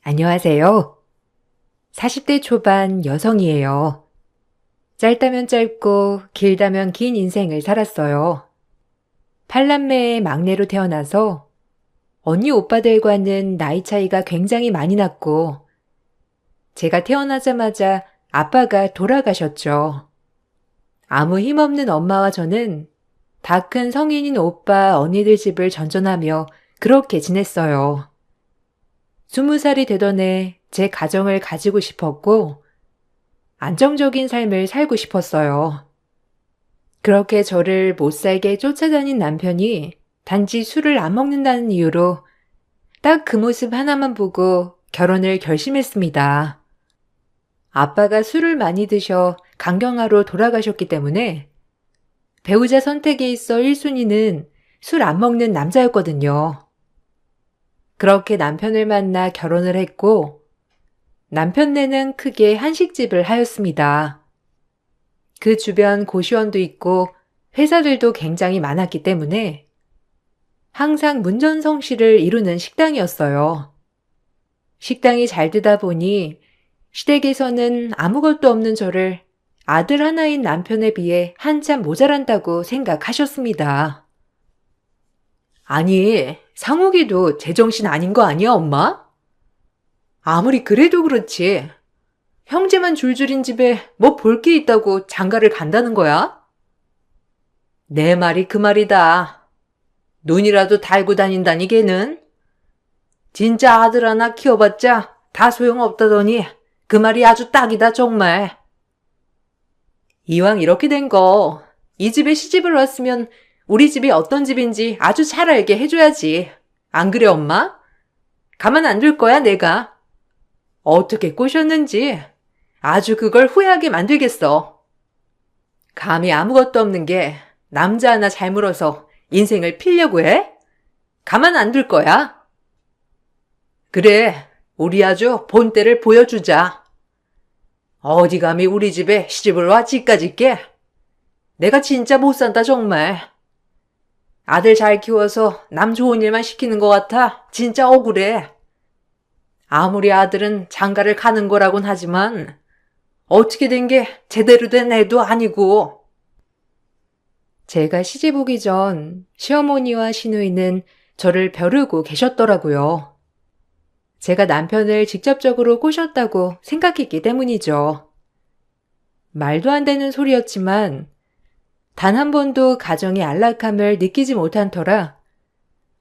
안녕하세요. 40대 초반 여성이에요. 짧다면 짧고 길다면 긴 인생을 살았어요. 팔남매의 막내로 태어나서 언니 오빠들과는 나이 차이가 굉장히 많이 났고, 제가 태어나자마자 아빠가 돌아가셨죠. 아무 힘없는 엄마와 저는 다 큰 성인인 오빠, 언니들 집을 전전하며 그렇게 지냈어요. 20살이 되던 해 제 가정을 가지고 싶었고, 안정적인 삶을 살고 싶었어요. 그렇게 저를 못 살게 쫓아다닌 남편이 단지 술을 안 먹는다는 이유로 딱 그 모습 하나만 보고 결혼을 결심했습니다. 아빠가 술을 많이 드셔 간경화로 돌아가셨기 때문에 배우자 선택에 있어 1순위는 술 안 먹는 남자였거든요. 그렇게 남편을 만나 결혼을 했고, 남편네는 크게 한식집을 하였습니다. 그 주변 고시원도 있고 회사들도 굉장히 많았기 때문에 항상 문전성시를 이루는 식당이었어요. 식당이 잘 되다 보니 시댁에서는 아무것도 없는 저를 아들 하나인 남편에 비해 한참 모자란다고 생각하셨습니다. 아니, 상욱이도 제정신 아닌 거 아니야, 엄마? 아무리 그래도 그렇지. 형제만 줄줄인 집에 뭐 볼 게 있다고 장가를 간다는 거야? 내 말이 그 말이다. 눈이라도 달고 다닌다니 걔는. 진짜 아들 하나 키워봤자 다 소용없다더니 그 말이 아주 딱이다 정말. 이왕 이렇게 된 거, 이 집에 시집을 왔으면 우리 집이 어떤 집인지 아주 잘 알게 해줘야지. 안 그래 엄마? 가만 안 둘 거야 내가. 어떻게 꼬셨는지 아주 그걸 후회하게 만들겠어. 감히 아무것도 없는 게 남자 하나 잘 물어서 인생을 필려고 해? 가만 안 둘 거야. 그래, 우리 아주 본때를 보여주자. 어디 감히 우리 집에 시집을 와 집까지 게? 내가 진짜 못 산다 정말. 아들 잘 키워서 남 좋은 일만 시키는 것 같아 진짜 억울해. 아무리 아들은 장가를 가는 거라곤 하지만 어떻게 된 게 제대로 된 애도 아니고. 제가 시집 오기 전 시어머니와 시누이는 저를 벼르고 계셨더라고요. 제가 남편을 직접적으로 꼬셨다고 생각했기 때문이죠. 말도 안 되는 소리였지만 단 한 번도 가정의 안락함을 느끼지 못한 터라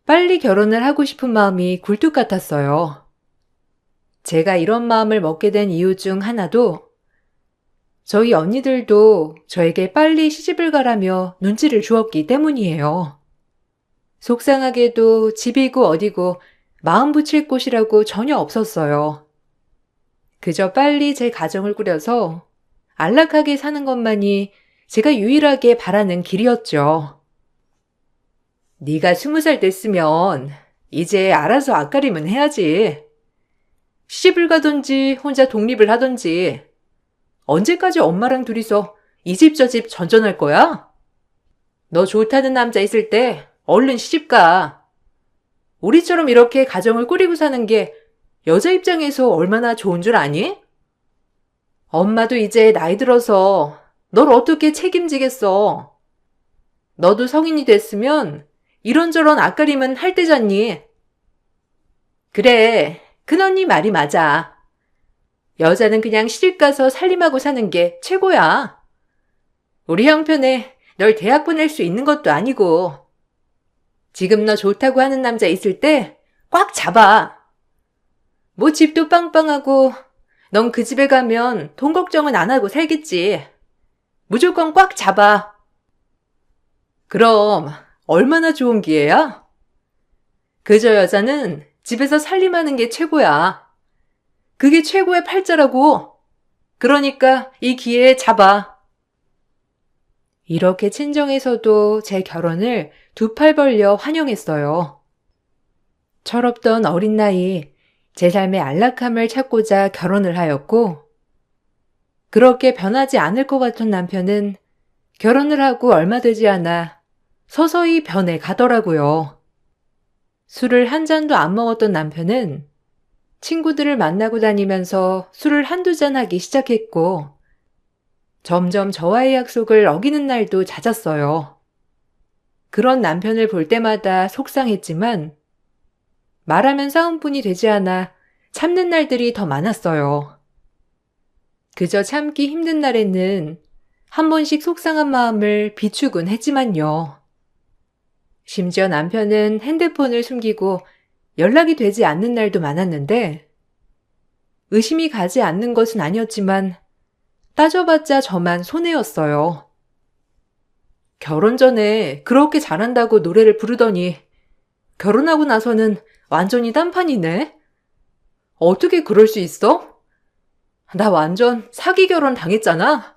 빨리 결혼을 하고 싶은 마음이 굴뚝 같았어요. 제가 이런 마음을 먹게 된 이유 중 하나도 저희 언니들도 저에게 빨리 시집을 가라며 눈치를 주었기 때문이에요. 속상하게도 집이고 어디고 마음 붙일 곳이라고 전혀 없었어요. 그저 빨리 제 가정을 꾸려서 안락하게 사는 것만이 제가 유일하게 바라는 길이었죠. 네가 20살 됐으면 이제 알아서 앞가림은 해야지. 시집을 가든지 혼자 독립을 하든지 언제까지 엄마랑 둘이서 이 집 저 집 전전할 거야? 너 좋다는 남자 있을 때 얼른 시집 가. 우리처럼 이렇게 가정을 꾸리고 사는 게 여자 입장에서 얼마나 좋은 줄 아니? 엄마도 이제 나이 들어서 널 어떻게 책임지겠어. 너도 성인이 됐으면 이런저런 앞가림은 할 때잖니. 그래, 큰언니 말이 맞아. 여자는 그냥 시집 가서 살림하고 사는 게 최고야. 우리 형편에 널 대학 보낼 수 있는 것도 아니고. 지금 너 좋다고 하는 남자 있을 때 꽉 잡아. 뭐 집도 빵빵하고 넌 그 집에 가면 돈 걱정은 안 하고 살겠지. 무조건 꽉 잡아. 그럼 얼마나 좋은 기회야? 그저 여자는 집에서 살림하는 게 최고야. 그게 최고의 팔자라고. 그러니까 이 기회에 잡아. 이렇게 친정에서도 제 결혼을 두 팔 벌려 환영했어요. 철없던 어린 나이, 제 삶의 안락함을 찾고자 결혼을 하였고, 그렇게 변하지 않을 것 같은 남편은 결혼을 하고 얼마 되지 않아 서서히 변해 가더라고요. 술을 한 잔도 안 먹었던 남편은 친구들을 만나고 다니면서 술을 한두 잔 하기 시작했고, 점점 저와의 약속을 어기는 날도 잦았어요. 그런 남편을 볼 때마다 속상했지만, 말하면 싸움뿐이 되지 않아 참는 날들이 더 많았어요. 그저 참기 힘든 날에는 한 번씩 속상한 마음을 비추곤 했지만요. 심지어 남편은 핸드폰을 숨기고 연락이 되지 않는 날도 많았는데, 의심이 가지 않는 것은 아니었지만 따져봤자 저만 손해였어요. 결혼 전에 그렇게 잘한다고 노래를 부르더니 결혼하고 나서는 완전히 딴판이네? 어떻게 그럴 수 있어? 나 완전 사기 결혼 당했잖아?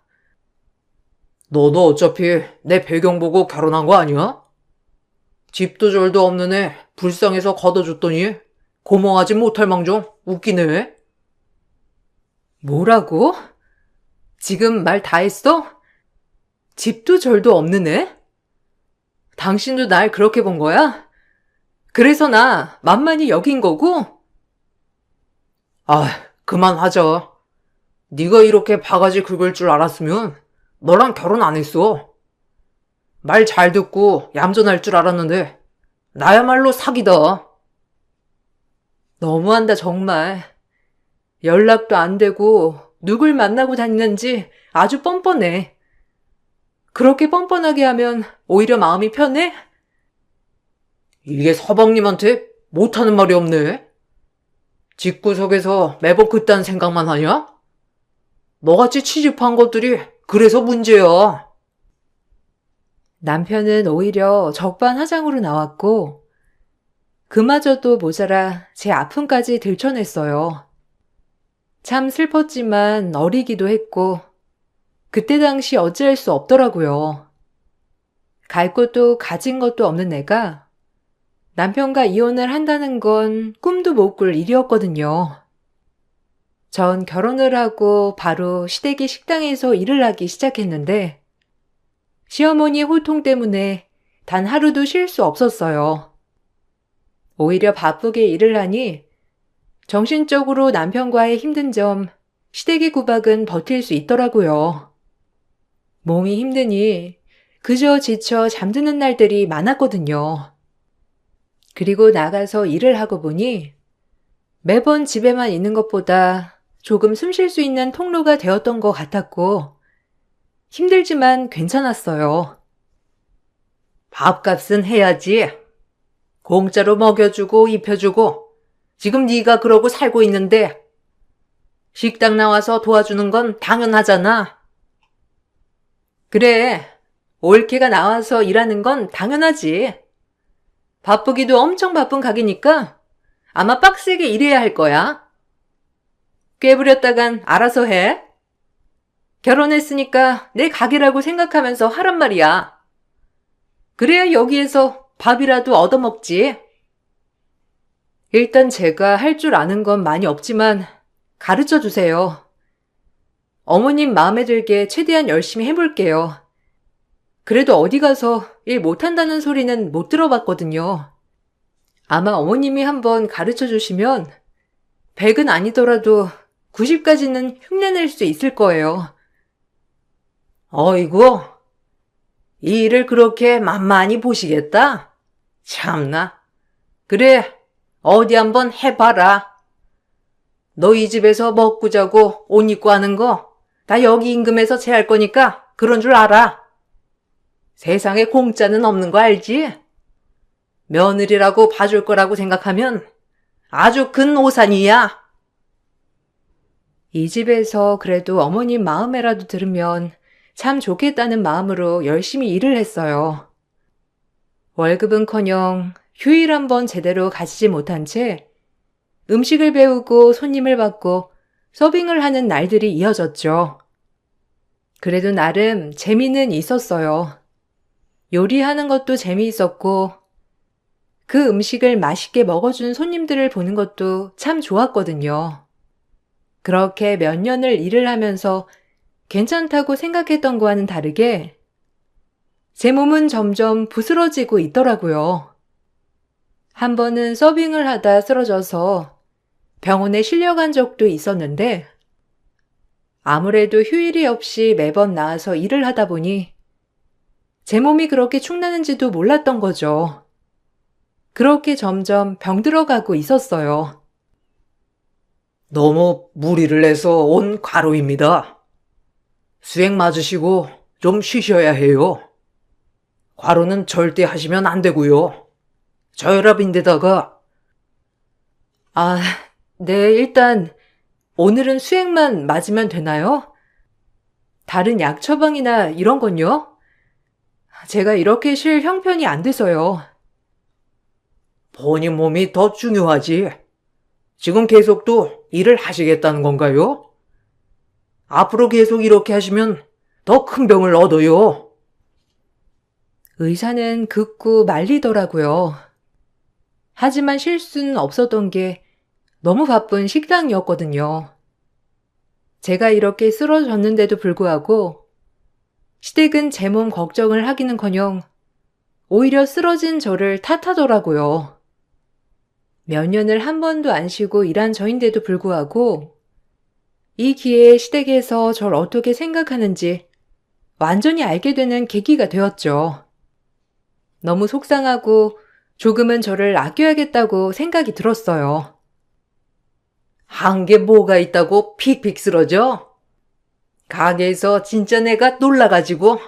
너도 어차피 내 배경 보고 결혼한 거 아니야? 집도 절도 없는 애 불쌍해서 걷어줬더니 고마워하지 못할 망정 웃기네. 뭐라고? 지금 말 다 했어? 집도 절도 없는 애? 당신도 날 그렇게 본 거야? 그래서 나 만만히 여긴 거고? 아, 그만하자. 네가 이렇게 바가지 긁을 줄 알았으면 너랑 결혼 안 했어. 말 잘 듣고 얌전할 줄 알았는데 나야말로 사기다. 너무한다 정말. 연락도 안 되고 누굴 만나고 다니는지 아주 뻔뻔해. 그렇게 뻔뻔하게 하면 오히려 마음이 편해? 이게 서방님한테 못하는 말이 없네. 집구석에서 매번 그딴 생각만 하냐? 너같이 취집한 것들이 그래서 문제야. 남편은 오히려 적반하장으로 나왔고, 그마저도 모자라 제 아픔까지 들춰냈어요. 참 슬펐지만 어리기도 했고, 그때 당시 어찌할 수 없더라고요. 갈 곳도 가진 것도 없는 애가 남편과 이혼을 한다는 건 꿈도 못 꿀 일이었거든요. 전 결혼을 하고 바로 시댁의 식당에서 일을 하기 시작했는데, 시어머니의 호통 때문에 단 하루도 쉴 수 없었어요. 오히려 바쁘게 일을 하니 정신적으로 남편과의 힘든 점, 시댁의 구박은 버틸 수 있더라고요. 몸이 힘드니 그저 지쳐 잠드는 날들이 많았거든요. 그리고 나가서 일을 하고 보니 매번 집에만 있는 것보다 조금 숨 쉴 수 있는 통로가 되었던 것 같았고, 힘들지만 괜찮았어요. 밥값은 해야지. 공짜로 먹여주고 입혀주고 지금 네가 그러고 살고 있는데 식당 나와서 도와주는 건 당연하잖아. 그래, 올케가 나와서 일하는 건 당연하지. 바쁘기도 엄청 바쁜 가게니까 아마 빡세게 일해야 할 거야. 꾀부렸다간 알아서 해. 결혼했으니까 내 가게라고 생각하면서 하란 말이야. 그래야 여기에서 밥이라도 얻어먹지. 일단 제가 할 줄 아는 건 많이 없지만 가르쳐 주세요. 어머님 마음에 들게 최대한 열심히 해볼게요. 그래도 어디 가서 일 못한다는 소리는 못 들어봤거든요. 아마 어머님이 한번 가르쳐 주시면 100은 아니더라도 90까지는 흉내낼 수 있을 거예요. 어이구, 이 일을 그렇게 만만히 보시겠다? 참나. 그래, 어디 한번 해봐라. 너 이 집에서 먹고 자고 옷 입고 하는 거 다 여기 임금에서 채할 거니까 그런 줄 알아. 세상에 공짜는 없는 거 알지? 며느리라고 봐줄 거라고 생각하면 아주 큰 오산이야. 이 집에서 그래도 어머님 마음에라도 들으면 참 좋겠다는 마음으로 열심히 일을 했어요. 월급은커녕 휴일 한번 제대로 가지지 못한 채 음식을 배우고 손님을 받고 서빙을 하는 날들이 이어졌죠. 그래도 나름 재미는 있었어요. 요리하는 것도 재미있었고 그 음식을 맛있게 먹어준 손님들을 보는 것도 참 좋았거든요. 그렇게 몇 년을 일을 하면서 괜찮다고 생각했던 거와는 다르게 제 몸은 점점 부스러지고 있더라고요. 한 번은 서빙을 하다 쓰러져서 병원에 실려간 적도 있었는데 아무래도 휴일이 없이 매번 나와서 일을 하다 보니 제 몸이 그렇게 축나는지도 몰랐던 거죠. 그렇게 점점 병들어가고 있었어요. 너무 무리를 해서 온 과로입니다. 수행 맞으시고 좀 쉬셔야 해요. 과로는 절대 하시면 안 되고요. 저혈압인데다가 아, 네, 일단 오늘은 수액만 맞으면 되나요? 다른 약 처방이나 이런 건요? 제가 이렇게 쉴 형편이 안 돼서요. 본인 몸이 더 중요하지. 지금 계속 또 일을 하시겠다는 건가요? 앞으로 계속 이렇게 하시면 더 큰 병을 얻어요. 의사는 극구 말리더라고요. 하지만 쉴 수는 없었던 게 너무 바쁜 식당이었거든요. 제가 이렇게 쓰러졌는데도 불구하고 시댁은 제 몸 걱정을 하기는커녕 오히려 쓰러진 저를 탓하더라고요. 몇 년을 한 번도 안 쉬고 일한 저인데도 불구하고 이 기회에 시댁에서 절 어떻게 생각하는지 완전히 알게 되는 계기가 되었죠. 너무 속상하고 조금은 저를 아껴야겠다고 생각이 들었어요. 한 게 뭐가 있다고 픽픽 쓰러져? 가게에서 진짜 내가 놀라가지고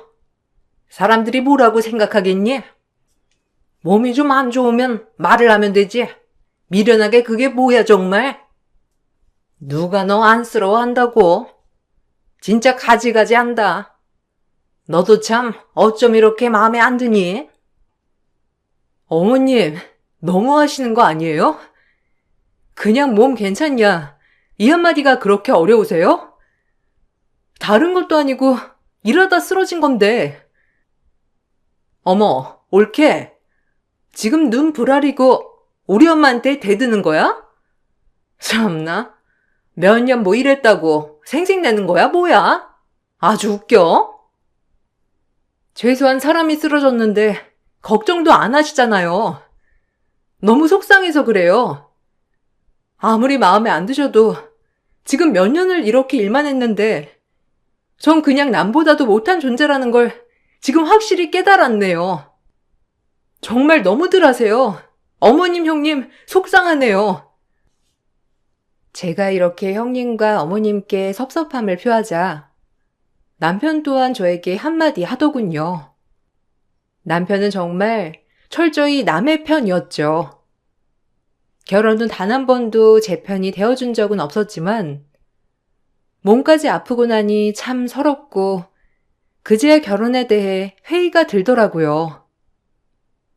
사람들이 뭐라고 생각하겠니? 몸이 좀 안 좋으면 말을 하면 되지. 미련하게 그게 뭐야 정말? 누가 너 안쓰러워한다고? 진짜 가지가지 한다. 너도 참 어쩜 이렇게 마음에 안 드니? 어머님, 너무하시는 거 아니에요? 그냥 몸 괜찮냐? 이 한마디가 그렇게 어려우세요? 다른 것도 아니고 일하다 쓰러진 건데. 어머, 옳게. 지금 눈 부라리고 우리 엄마한테 대드는 거야? 참나. 몇 년 뭐 일했다고 생색내는 거야, 뭐야? 아주 웃겨. 최소한 사람이 쓰러졌는데 걱정도 안 하시잖아요. 너무 속상해서 그래요. 아무리 마음에 안 드셔도 지금 몇 년을 이렇게 일만 했는데 전 그냥 남보다도 못한 존재라는 걸 지금 확실히 깨달았네요. 정말 너무들 하세요. 어머님, 형님, 속상하네요. 제가 이렇게 형님과 어머님께 섭섭함을 표하자 남편 또한 저에게 한마디 하더군요. 남편은 정말 철저히 남의 편이었죠. 결혼 후 단 한 번도 제 편이 되어준 적은 없었지만 몸까지 아프고 나니 참 서럽고 그제야 결혼에 대해 회의가 들더라고요.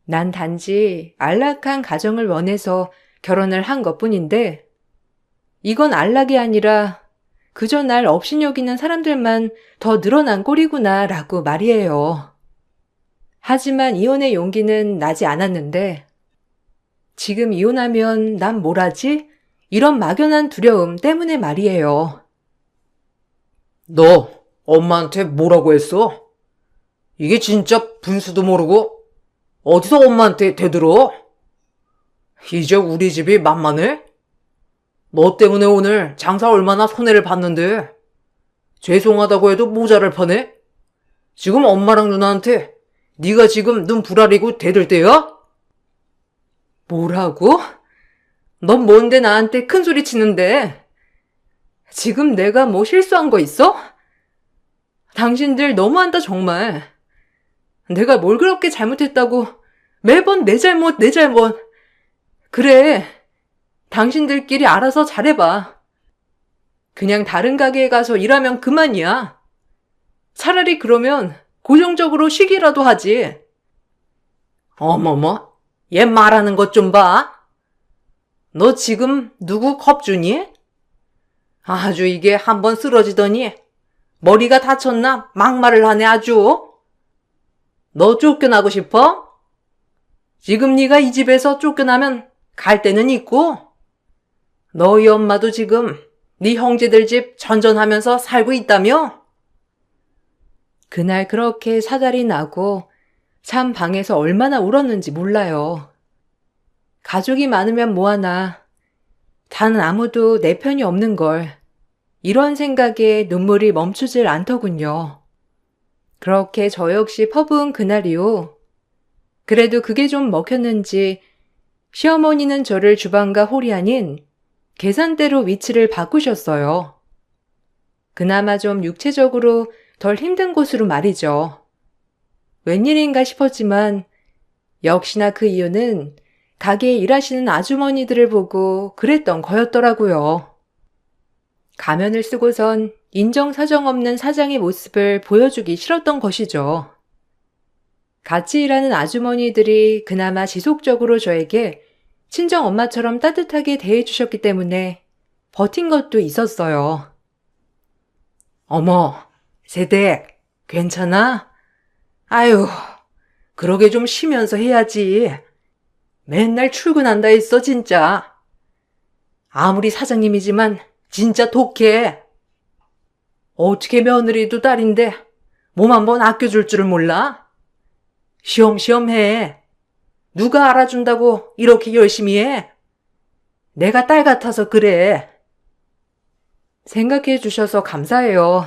난 단지 안락한 가정을 원해서 결혼을 한 것뿐인데 이건 안락이 아니라 그저 날 업신여기는 사람들만 더 늘어난 꼴이구나 라고 말이에요. 하지만 이혼의 용기는 나지 않았는데 지금 이혼하면 난 뭘 하지? 이런 막연한 두려움 때문에 말이에요. 너 엄마한테 뭐라고 했어? 이게 진짜 분수도 모르고 어디서 엄마한테 대들어? 이제 우리 집이 만만해? 너 때문에 오늘 장사 얼마나 손해를 봤는데 죄송하다고 해도 모자랄 판에? 지금 엄마랑 누나한테 네가 지금 눈 부라리고 대들 때야? 뭐라고? 넌 뭔데 나한테 큰 소리 치는데? 지금 내가 뭐 실수한 거 있어? 당신들 너무한다 정말. 내가 뭘 그렇게 잘못했다고 매번 내 잘못, 내 잘못. 그래, 당신들끼리 알아서 잘해봐. 그냥 다른 가게에 가서 일하면 그만이야. 차라리 그러면 고정적으로 쉬기라도 하지. 어머머, 얘 말하는 것 좀 봐. 너 지금 누구 겁주니? 아주 이게 한번 쓰러지더니 머리가 다쳤나 막말을 하네 아주. 너 쫓겨나고 싶어? 지금 네가 이 집에서 쫓겨나면 갈 데는 있고 너희 엄마도 지금 네 형제들 집 전전하면서 살고 있다며? 그날 그렇게 사달이 나고 참 방에서 얼마나 울었는지 몰라요. 가족이 많으면 뭐하나 단 아무도 내 편이 없는 걸. 이런 생각에 눈물이 멈추질 않더군요. 그렇게 저 역시 퍼부은 그날이요. 그래도 그게 좀 먹혔는지 시어머니는 저를 주방과 홀이 아닌 계산대로 위치를 바꾸셨어요. 그나마 좀 육체적으로 덜 힘든 곳으로 말이죠. 웬일인가 싶었지만 역시나 그 이유는 가게에 일하시는 아주머니들을 보고 그랬던 거였더라고요. 가면을 쓰고선 인정사정 없는 사장의 모습을 보여주기 싫었던 것이죠. 같이 일하는 아주머니들이 그나마 지속적으로 저에게 친정 엄마처럼 따뜻하게 대해주셨기 때문에 버틴 것도 있었어요. 어머, 세댁, 괜찮아? 아유, 그러게 좀 쉬면서 해야지. 맨날 출근한다 했어, 진짜. 아무리 사장님이지만 진짜 독해. 어떻게 며느리도 딸인데 몸 한번 아껴줄 줄을 몰라? 쉬엄쉬엄 해. 누가 알아준다고 이렇게 열심히 해? 내가 딸 같아서 그래. 생각해 주셔서 감사해요.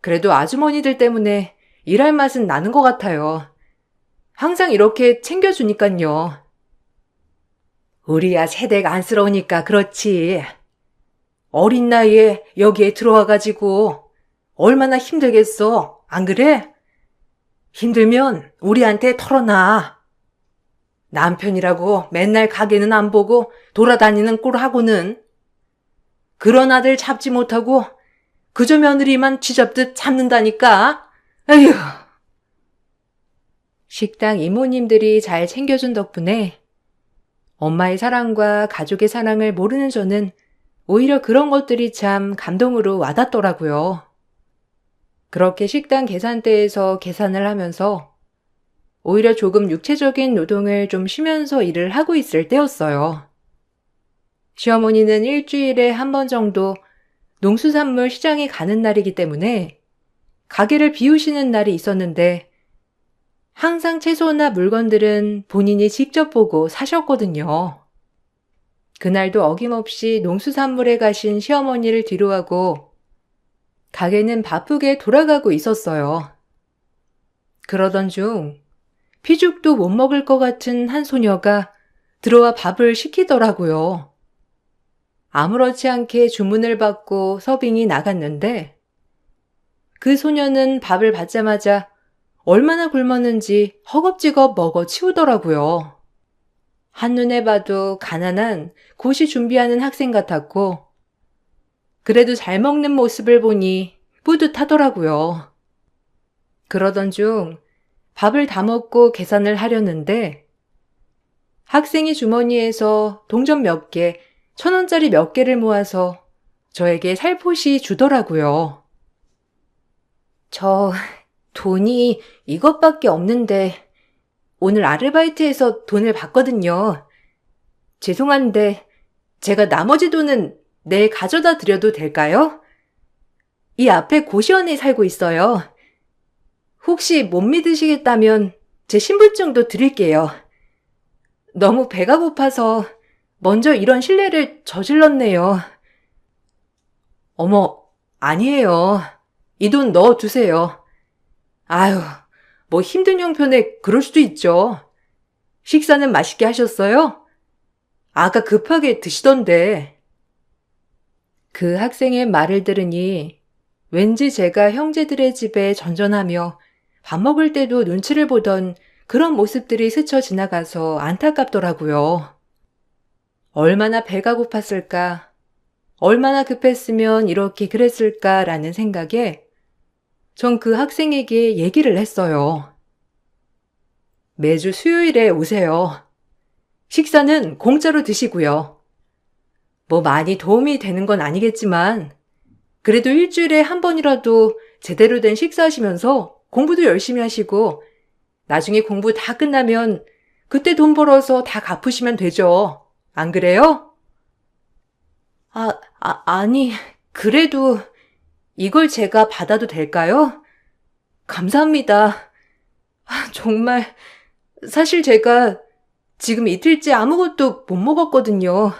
그래도 아주머니들 때문에 일할 맛은 나는 것 같아요. 항상 이렇게 챙겨주니깐요. 우리야 세대가 안쓰러우니까 그렇지. 어린 나이에 여기에 들어와가지고 얼마나 힘들겠어. 안 그래? 힘들면 우리한테 털어놔. 남편이라고 맨날 가게는 안 보고 돌아다니는 꼴하고는 그런 아들 잡지 못하고 그저 며느리만 쥐잡듯 잡는다니까. 에휴. 식당 이모님들이 잘 챙겨준 덕분에 엄마의 사랑과 가족의 사랑을 모르는 저는 오히려 그런 것들이 참 감동으로 와닿더라고요. 그렇게 식당 계산대에서 계산을 하면서 오히려 조금 육체적인 노동을 좀 쉬면서 일을 하고 있을 때였어요. 시어머니는 일주일에 한 번 정도 농수산물 시장에 가는 날이기 때문에 가게를 비우시는 날이 있었는데 항상 채소나 물건들은 본인이 직접 보고 사셨거든요. 그날도 어김없이 농수산물에 가신 시어머니를 뒤로하고 가게는 바쁘게 돌아가고 있었어요. 그러던 중 피죽도 못 먹을 것 같은 한 소녀가 들어와 밥을 시키더라고요. 아무렇지 않게 주문을 받고 서빙이 나갔는데 그 소녀는 밥을 받자마자 얼마나 굶었는지 허겁지겁 먹어 치우더라고요. 한눈에 봐도 가난한 고시 준비하는 학생 같았고 그래도 잘 먹는 모습을 보니 뿌듯하더라고요. 그러던 중 밥을 다 먹고 계산을 하려는데 학생이 주머니에서 동전 몇 개, 1,000원짜리 몇 개를 모아서 저에게 살포시 주더라고요. 저 돈이 이것밖에 없는데 오늘 아르바이트해서 돈을 받거든요. 죄송한데 제가 나머지 돈은 내일 가져다 드려도 될까요? 이 앞에 고시원에 살고 있어요. 혹시 못 믿으시겠다면 제 신분증도 드릴게요. 너무 배가 고파서 먼저 이런 실례를 저질렀네요. 어머, 아니에요. 이 돈 넣어두세요. 아유, 뭐 힘든 형편에 그럴 수도 있죠. 식사는 맛있게 하셨어요? 아까 급하게 드시던데. 그 학생의 말을 들으니 왠지 제가 형제들의 집에 전전하며 밥 먹을 때도 눈치를 보던 그런 모습들이 스쳐 지나가서 안타깝더라고요. 얼마나 배가 고팠을까, 얼마나 급했으면 이렇게 그랬을까라는 생각에 전 그 학생에게 얘기를 했어요. 매주 수요일에 오세요. 식사는 공짜로 드시고요. 뭐 많이 도움이 되는 건 아니겠지만 그래도 일주일에 한 번이라도 제대로 된 식사하시면서 공부도 열심히 하시고 나중에 공부 다 끝나면 그때 돈 벌어서 다 갚으시면 되죠. 안 그래요? 아니, 그래도 이걸 제가 받아도 될까요? 감사합니다. 정말 사실 제가 지금 이틀째 아무것도 못 먹었거든요.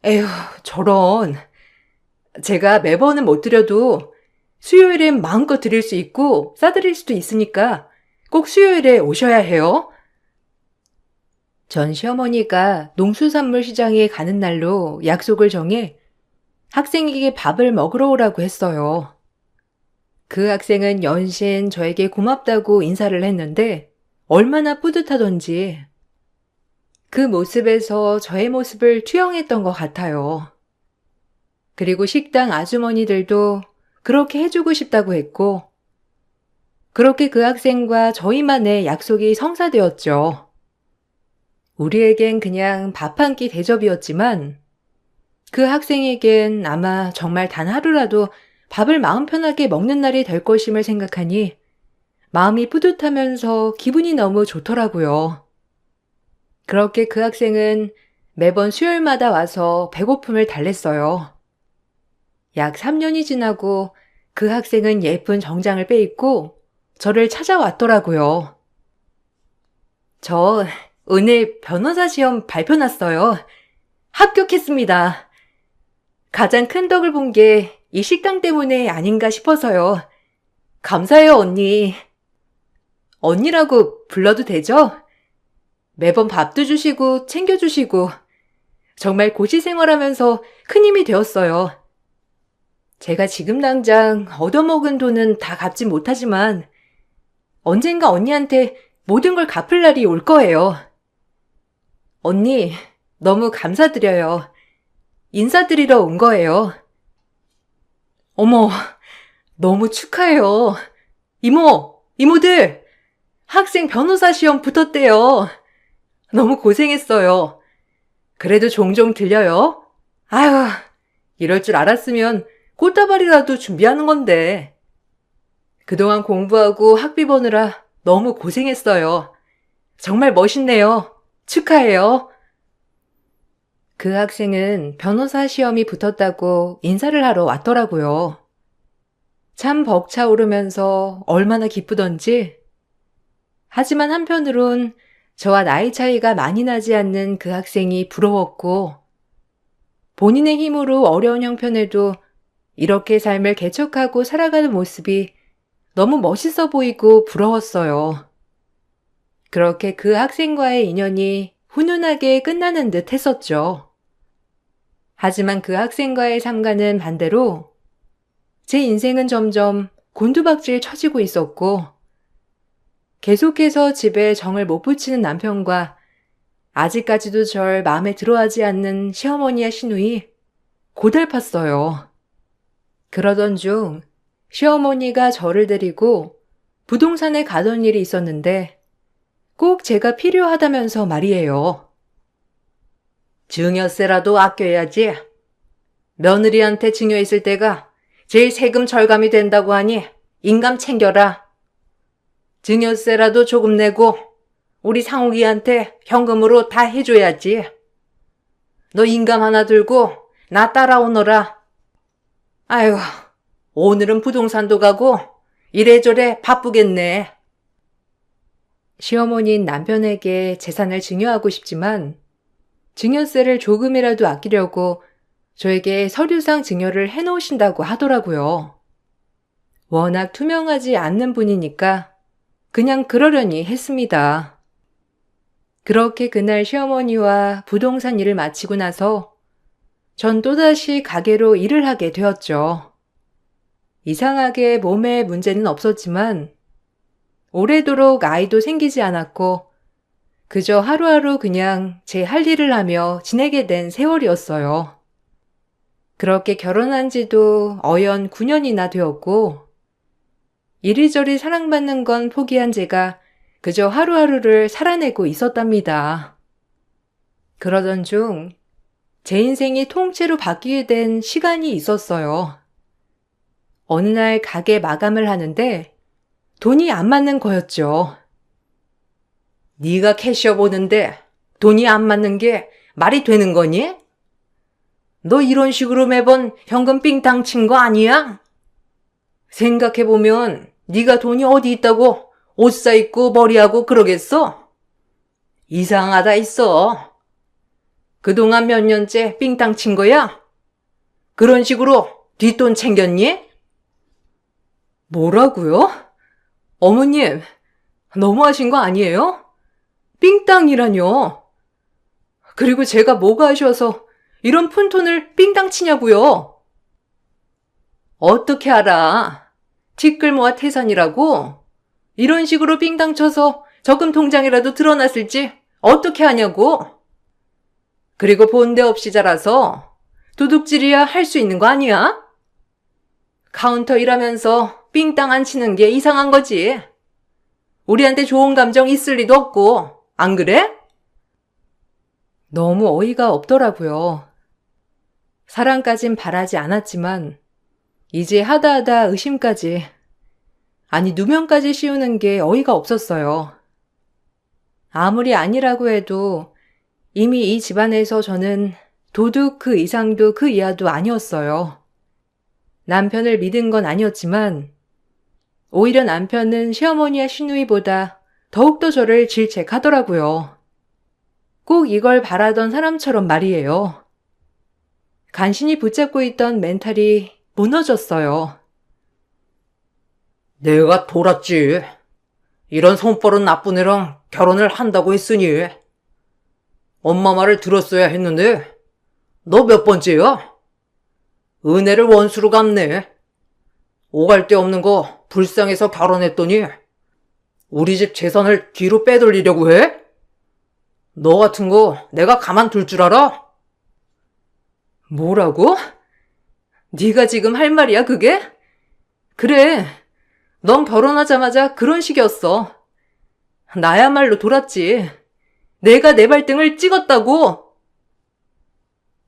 에휴, 저런. 제가 매번은 못 드려도 수요일엔 마음껏 드릴 수 있고 싸드릴 수도 있으니까 꼭 수요일에 오셔야 해요. 전 시어머니가 농수산물 시장에 가는 날로 약속을 정해 학생에게 밥을 먹으러 오라고 했어요. 그 학생은 연신 저에게 고맙다고 인사를 했는데 얼마나 뿌듯하던지 그 모습에서 저의 모습을 투영했던 것 같아요. 그리고 식당 아주머니들도 그렇게 해주고 싶다고 했고 그렇게 그 학생과 저희만의 약속이 성사되었죠. 우리에겐 그냥 밥 한 끼 대접이었지만 그 학생에겐 아마 정말 단 하루라도 밥을 마음 편하게 먹는 날이 될 것임을 생각하니 마음이 뿌듯하면서 기분이 너무 좋더라고요. 그렇게 그 학생은 매번 수요일마다 와서 배고픔을 달랬어요. 약 3년이 지나고 그 학생은 예쁜 정장을 빼입고 저를 찾아왔더라고요. 저 오늘 변호사 시험 발표 났어요. 합격했습니다. 가장 큰 덕을 본 게 이 식당 때문에 아닌가 싶어서요. 감사해요, 언니. 언니라고 불러도 되죠? 매번 밥도 주시고 챙겨주시고 정말 고시 생활하면서 큰 힘이 되었어요. 제가 지금 당장 얻어먹은 돈은 다 갚지 못하지만 언젠가 언니한테 모든 걸 갚을 날이 올 거예요. 언니, 너무 감사드려요. 인사드리러 온 거예요. 어머, 너무 축하해요. 이모들, 학생 변호사 시험 붙었대요. 너무 고생했어요. 그래도 종종 들려요. 아휴, 이럴 줄 알았으면 꽃다발이라도 준비하는 건데. 그동안 공부하고 학비 버느라 너무 고생했어요. 정말 멋있네요. 축하해요. 그 학생은 변호사 시험이 붙었다고 인사를 하러 왔더라고요. 참 벅차오르면서 얼마나 기쁘던지. 하지만 한편으론 저와 나이 차이가 많이 나지 않는 그 학생이 부러웠고 본인의 힘으로 어려운 형편에도 이렇게 삶을 개척하고 살아가는 모습이 너무 멋있어 보이고 부러웠어요. 그렇게 그 학생과의 인연이 훈훈하게 끝나는 듯 했었죠. 하지만 그 학생과의 삶과는 반대로 제 인생은 점점 곤두박질 쳐지고 있었고 계속해서 집에 정을 못 붙이는 남편과 아직까지도 절 마음에 들어하지 않는 시어머니와 시누이 고달팠어요. 그러던 중 시어머니가 저를 데리고 부동산에 가던 일이 있었는데 꼭 제가 필요하다면서 말이에요. 증여세라도 아껴야지. 며느리한테 증여했을 때가 제일 세금 절감이 된다고 하니 인감 챙겨라. 증여세라도 조금 내고 우리 상욱이한테 현금으로 다 해줘야지. 너 인감 하나 들고 나 따라오너라. 아유, 오늘은 부동산도 가고 이래저래 바쁘겠네. 시어머니는 남편에게 재산을 증여하고 싶지만 증여세를 조금이라도 아끼려고 저에게 서류상 증여를 해놓으신다고 하더라고요. 워낙 투명하지 않는 분이니까 그냥 그러려니 했습니다. 그렇게 그날 시어머니와 부동산 일을 마치고 나서 전 또다시 가게로 일을 하게 되었죠. 이상하게 몸에 문제는 없었지만 오래도록 아이도 생기지 않았고 그저 하루하루 그냥 제 할 일을 하며 지내게 된 세월이었어요. 그렇게 결혼한 지도 어연 9년이나 되었고 이리저리 사랑받는 건 포기한 제가 그저 하루하루를 살아내고 있었답니다. 그러던 중 제 인생이 통째로 바뀌게 된 시간이 있었어요. 어느 날 가게 마감을 하는데 돈이 안 맞는 거였죠. 네가 캐셔 보는데 돈이 안 맞는 게 말이 되는 거니? 너 이런 식으로 매번 현금 삥땅 친 거 아니야? 생각해보면 네가 돈이 어디 있다고 옷 사입고 머리하고 그러겠어? 이상하다 있어. 그동안 몇 년째 삥땅 친 거야? 그런 식으로 뒷돈 챙겼니? 뭐라고요? 어머님, 너무하신 거 아니에요? 삥땅이라뇨. 그리고 제가 뭐가 아쉬워서 이런 푼돈을 삥땅 치냐고요. 어떻게 알아? 티끌 모아 태산이라고? 이런 식으로 삥땅 쳐서 저금 통장이라도 드러났을지 어떻게 하냐고? 그리고 본데 없이 자라서 도둑질이야 할 수 있는 거 아니야? 카운터 일하면서 삥땅 안 치는 게 이상한 거지. 우리한테 좋은 감정 있을 리도 없고, 안 그래? 너무 어이가 없더라고요. 사랑까진 바라지 않았지만 이제 하다하다 의심까지, 아니 누명까지 씌우는 게 어이가 없었어요. 아무리 아니라고 해도 이미 이 집안에서 저는 도둑 그 이상도 그 이하도 아니었어요. 남편을 믿은 건 아니었지만 오히려 남편은 시어머니와 시누이보다 더욱더 저를 질책하더라고요. 꼭 이걸 바라던 사람처럼 말이에요. 간신히 붙잡고 있던 멘탈이 무너졌어요. 내가 돌았지. 이런 손버릇 나쁜 애랑 결혼을 한다고 했으니. 엄마 말을 들었어야 했는데 너 몇 번째야? 은혜를 원수로 갚네. 오갈 데 없는 거 불쌍해서 결혼했더니 우리 집 재산을 뒤로 빼돌리려고 해? 너 같은 거 내가 가만둘 줄 알아? 뭐라고? 네가 지금 할 말이야 그게? 그래, 넌 결혼하자마자 그런 식이었어. 나야말로 돌았지. 내가 내 발등을 찍었다고.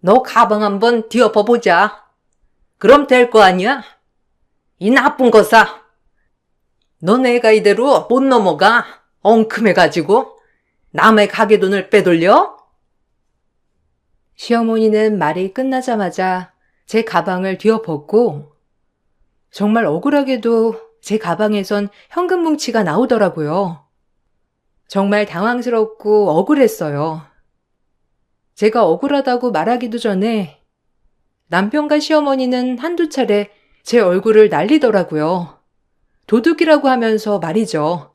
너 가방 한번 뒤엎어보자. 그럼 될 거 아니야? 이 나쁜 거사. 너 내가 이대로 못 넘어가. 엉큼해가지고 남의 가게돈을 빼돌려? 시어머니는 말이 끝나자마자 제 가방을 뒤엎었고 정말 억울하게도 제 가방에선 현금 뭉치가 나오더라고요. 정말 당황스럽고 억울했어요. 제가 억울하다고 말하기도 전에 남편과 시어머니는 한두 차례 제 얼굴을 날리더라고요. 도둑이라고 하면서 말이죠.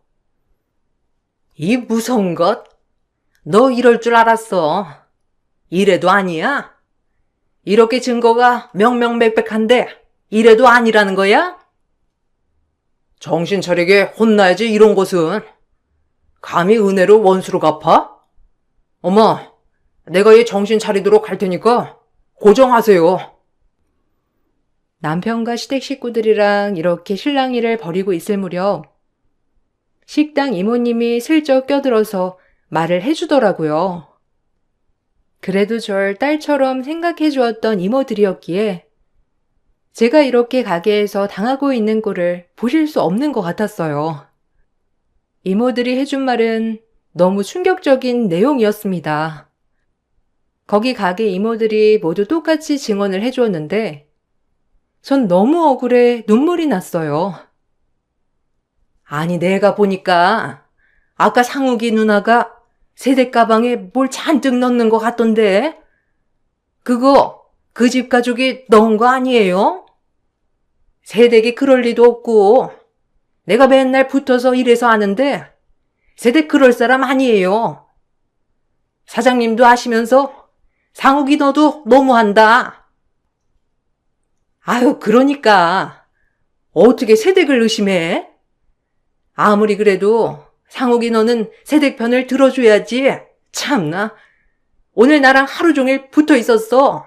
이 무서운 것? 너 이럴 줄 알았어. 이래도 아니야? 이렇게 증거가 명명백백한데 이래도 아니라는 거야? 정신 차리게 혼나야지 이런 것은. 감히 은혜로 원수로 갚아? 엄마, 내가 얘 정신 차리도록 할 테니까 고정하세요. 남편과 시댁 식구들이랑 이렇게 실랑이를 벌이고 있을 무렵 식당 이모님이 슬쩍 껴들어서 말을 해주더라고요. 그래도 절 딸처럼 생각해 주었던 이모들이었기에 제가 이렇게 가게에서 당하고 있는 꼴을 보실 수 없는 것 같았어요. 이모들이 해준 말은 너무 충격적인 내용이었습니다. 거기 가게 이모들이 모두 똑같이 증언을 해주었는데 전 너무 억울해 눈물이 났어요. 아니 내가 보니까 아까 상욱이 누나가 세대 가방에 뭘 잔뜩 넣는 것 같던데 그거 그 집 가족이 넣은 거 아니에요? 세댁이 그럴 리도 없고 내가 맨날 붙어서 일해서 아는데 세댁 그럴 사람 아니에요. 사장님도 아시면서 상욱이 너도 너무한다. 아유 그러니까 어떻게 세댁을 의심해? 아무리 그래도 상욱이 너는 세댁 편을 들어줘야지. 참나. 오늘 나랑 하루 종일 붙어 있었어.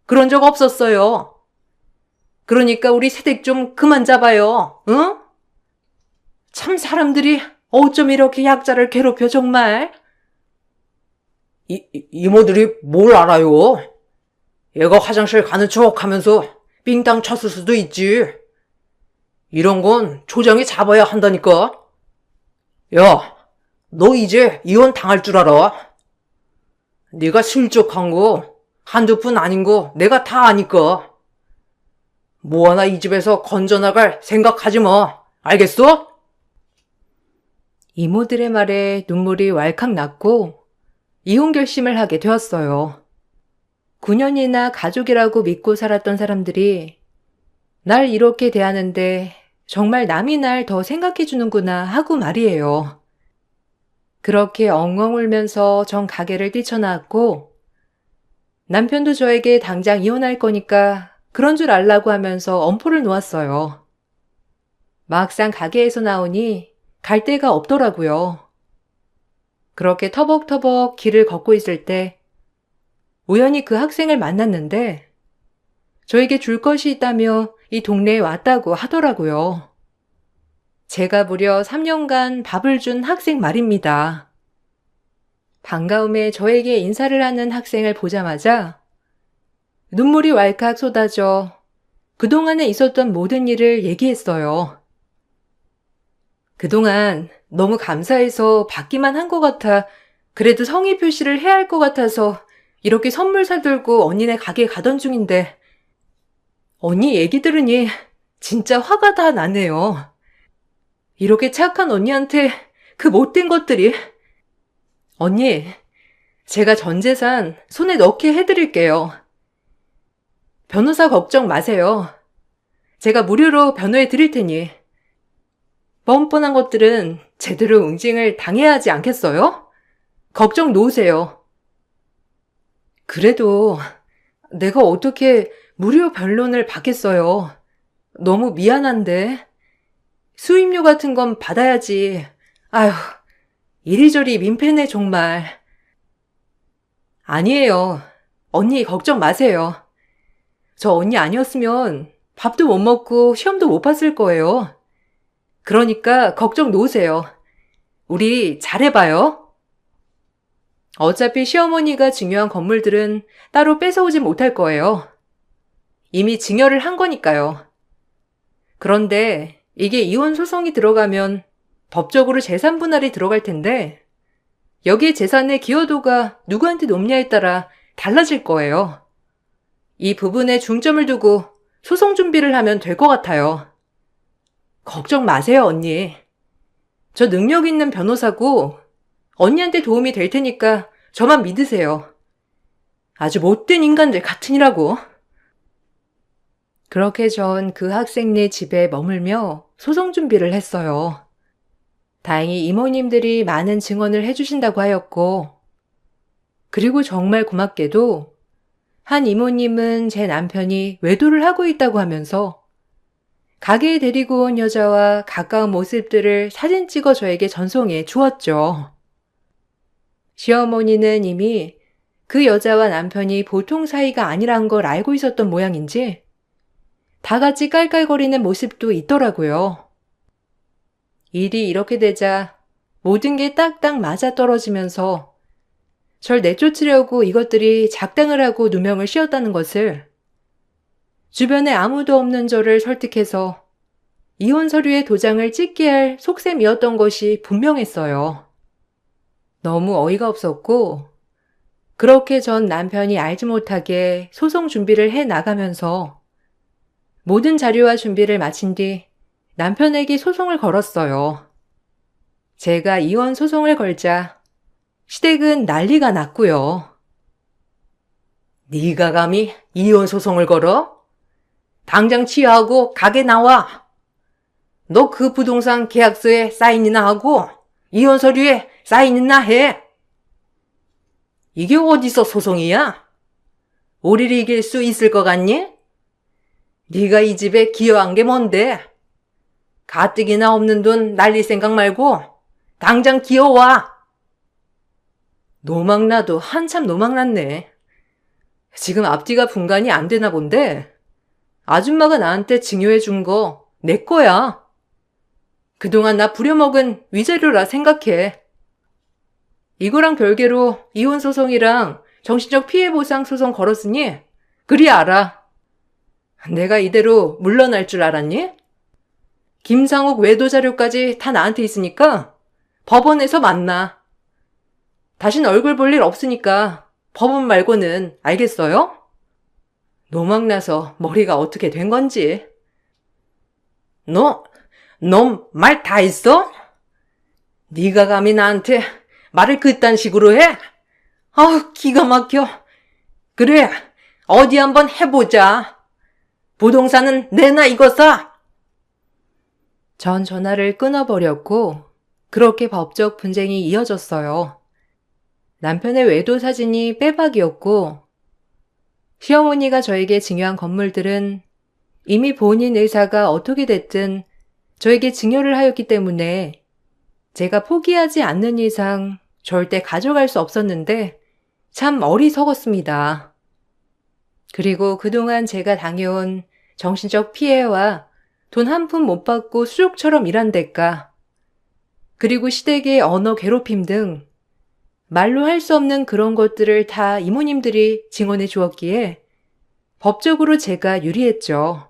그런 적 없었어요. 그러니까 우리 세댁 좀 그만 잡아요. 응? 참 사람들이 어쩜 이렇게 약자를 괴롭혀 정말. 이모들이 뭘 알아요? 얘가 화장실 가는 척 하면서 삥땅 쳤을 수도 있지. 이런 건 조장이 잡아야 한다니까. 야, 너 이제 이혼 당할 줄 알아? 네가 슬쩍한 거 한두 푼 아닌 거 내가 다 아니까. 뭐 하나 이 집에서 건져나갈 생각하지 마. 알겠어? 이모들의 말에 눈물이 왈칵 났고 이혼 결심을 하게 되었어요. 9년이나 가족이라고 믿고 살았던 사람들이 날 이렇게 대하는데 정말 남이 날 더 생각해 주는구나 하고 말이에요. 그렇게 엉엉 울면서 전 가게를 뛰쳐나왔고 남편도 저에게 당장 이혼할 거니까 그런 줄 알라고 하면서 엄포를 놓았어요. 막상 가게에서 나오니 갈 데가 없더라고요. 그렇게 터벅터벅 길을 걷고 있을 때 우연히 그 학생을 만났는데 저에게 줄 것이 있다며 이 동네에 왔다고 하더라고요. 제가 무려 3년간 밥을 준 학생 말입니다. 반가움에 저에게 인사를 하는 학생을 보자마자 눈물이 왈칵 쏟아져 그동안에 있었던 모든 일을 얘기했어요. 그동안 너무 감사해서 받기만 한 것 같아 그래도 성의 표시를 해야 할 것 같아서 이렇게 선물 사들고 언니네 가게에 가던 중인데 언니 얘기 들으니 진짜 화가 다 나네요. 이렇게 착한 언니한테 그 못된 것들이. 언니, 제가 전 재산 손에 넣게 해드릴게요. 변호사 걱정 마세요. 제가 무료로 변호해 드릴 테니. 뻔뻔한 것들은 제대로 응징을 당해야 하지 않겠어요? 걱정 놓으세요. 그래도 내가 어떻게 무료 변론을 받겠어요. 너무 미안한데. 수임료 같은 건 받아야지. 아휴, 이리저리 민폐네 정말. 아니에요. 언니 걱정 마세요. 저 언니 아니었으면 밥도 못 먹고 시험도 못 봤을 거예요. 그러니까 걱정 놓으세요. 우리 잘해봐요. 어차피 시어머니가 증여한 건물들은 따로 뺏어오지 못할 거예요. 이미 증여를 한 거니까요. 그런데 이게 이혼 소송이 들어가면 법적으로 재산 분할이 들어갈 텐데 여기에 재산의 기여도가 누구한테 높냐에 따라 달라질 거예요. 이 부분에 중점을 두고 소송 준비를 하면 될 것 같아요. 걱정 마세요, 언니. 저 능력 있는 변호사고 언니한테 도움이 될 테니까 저만 믿으세요. 아주 못된 인간들 같으니라고. 그렇게 전 그 학생네 집에 머물며 소송 준비를 했어요. 다행히 이모님들이 많은 증언을 해주신다고 하였고, 그리고 정말 고맙게도 한 이모님은 제 남편이 외도를 하고 있다고 하면서 가게에 데리고 온 여자와 가까운 모습들을 사진 찍어 저에게 전송해 주었죠. 시어머니는 이미 그 여자와 남편이 보통 사이가 아니란 걸 알고 있었던 모양인지 다 같이 깔깔거리는 모습도 있더라고요. 일이 이렇게 되자 모든 게 딱딱 맞아떨어지면서 절 내쫓으려고 이것들이 작당을 하고 누명을 씌웠다는 것을 주변에 아무도 없는 저를 설득해서 이혼 서류에 도장을 찍게 할 속셈이었던 것이 분명했어요. 너무 어이가 없었고 그렇게 전 남편이 알지 못하게 소송 준비를 해 나가면서 모든 자료와 준비를 마친 뒤 남편에게 소송을 걸었어요. 제가 이혼 소송을 걸자 시댁은 난리가 났고요. 네가 감히 이혼 소송을 걸어? 당장 취하하고 가게 나와. 너 그 부동산 계약서에 사인이나 하고 이혼 서류에 사인이나 해. 이게 어디서 소송이야? 우리를 이길 수 있을 것 같니? 네가 이 집에 기여한 게 뭔데? 가뜩이나 없는 돈 날릴 생각 말고 당장 기어와. 노망나도 한참 노망났네. 지금 앞뒤가 분간이 안 되나 본데 아줌마가 나한테 증여해 준 거 내 거야. 그동안 나 부려먹은 위자료라 생각해. 이거랑 별개로 이혼 소송이랑 정신적 피해 보상 소송 걸었으니 그리 알아. 내가 이대로 물러날 줄 알았니? 김상욱 외도 자료까지 다 나한테 있으니까 법원에서 만나. 다신 얼굴 볼 일 없으니까 법원 말고는 알겠어요? 노망나서 머리가 어떻게 된 건지. 너 말 다 했어? 네가 감히 나한테 말을 그딴 식으로 해? 아우 기가 막혀. 그래 어디 한번 해보자. 부동산은 내나 이거 사. 전 전화를 끊어버렸고 그렇게 법적 분쟁이 이어졌어요. 남편의 외도 사진이 빼박이었고 시어머니가 저에게 증여한 건물들은 이미 본인 의사가 어떻게 됐든 저에게 증여를 하였기 때문에 제가 포기하지 않는 이상 절대 가져갈 수 없었는데 참 어리석었습니다. 그리고 그동안 제가 당해온 정신적 피해와 돈 한 푼 못 받고 수족처럼 일한 대가, 그리고 시댁의 언어 괴롭힘 등 말로 할 수 없는 그런 것들을 다 이모님들이 증언해 주었기에 법적으로 제가 유리했죠.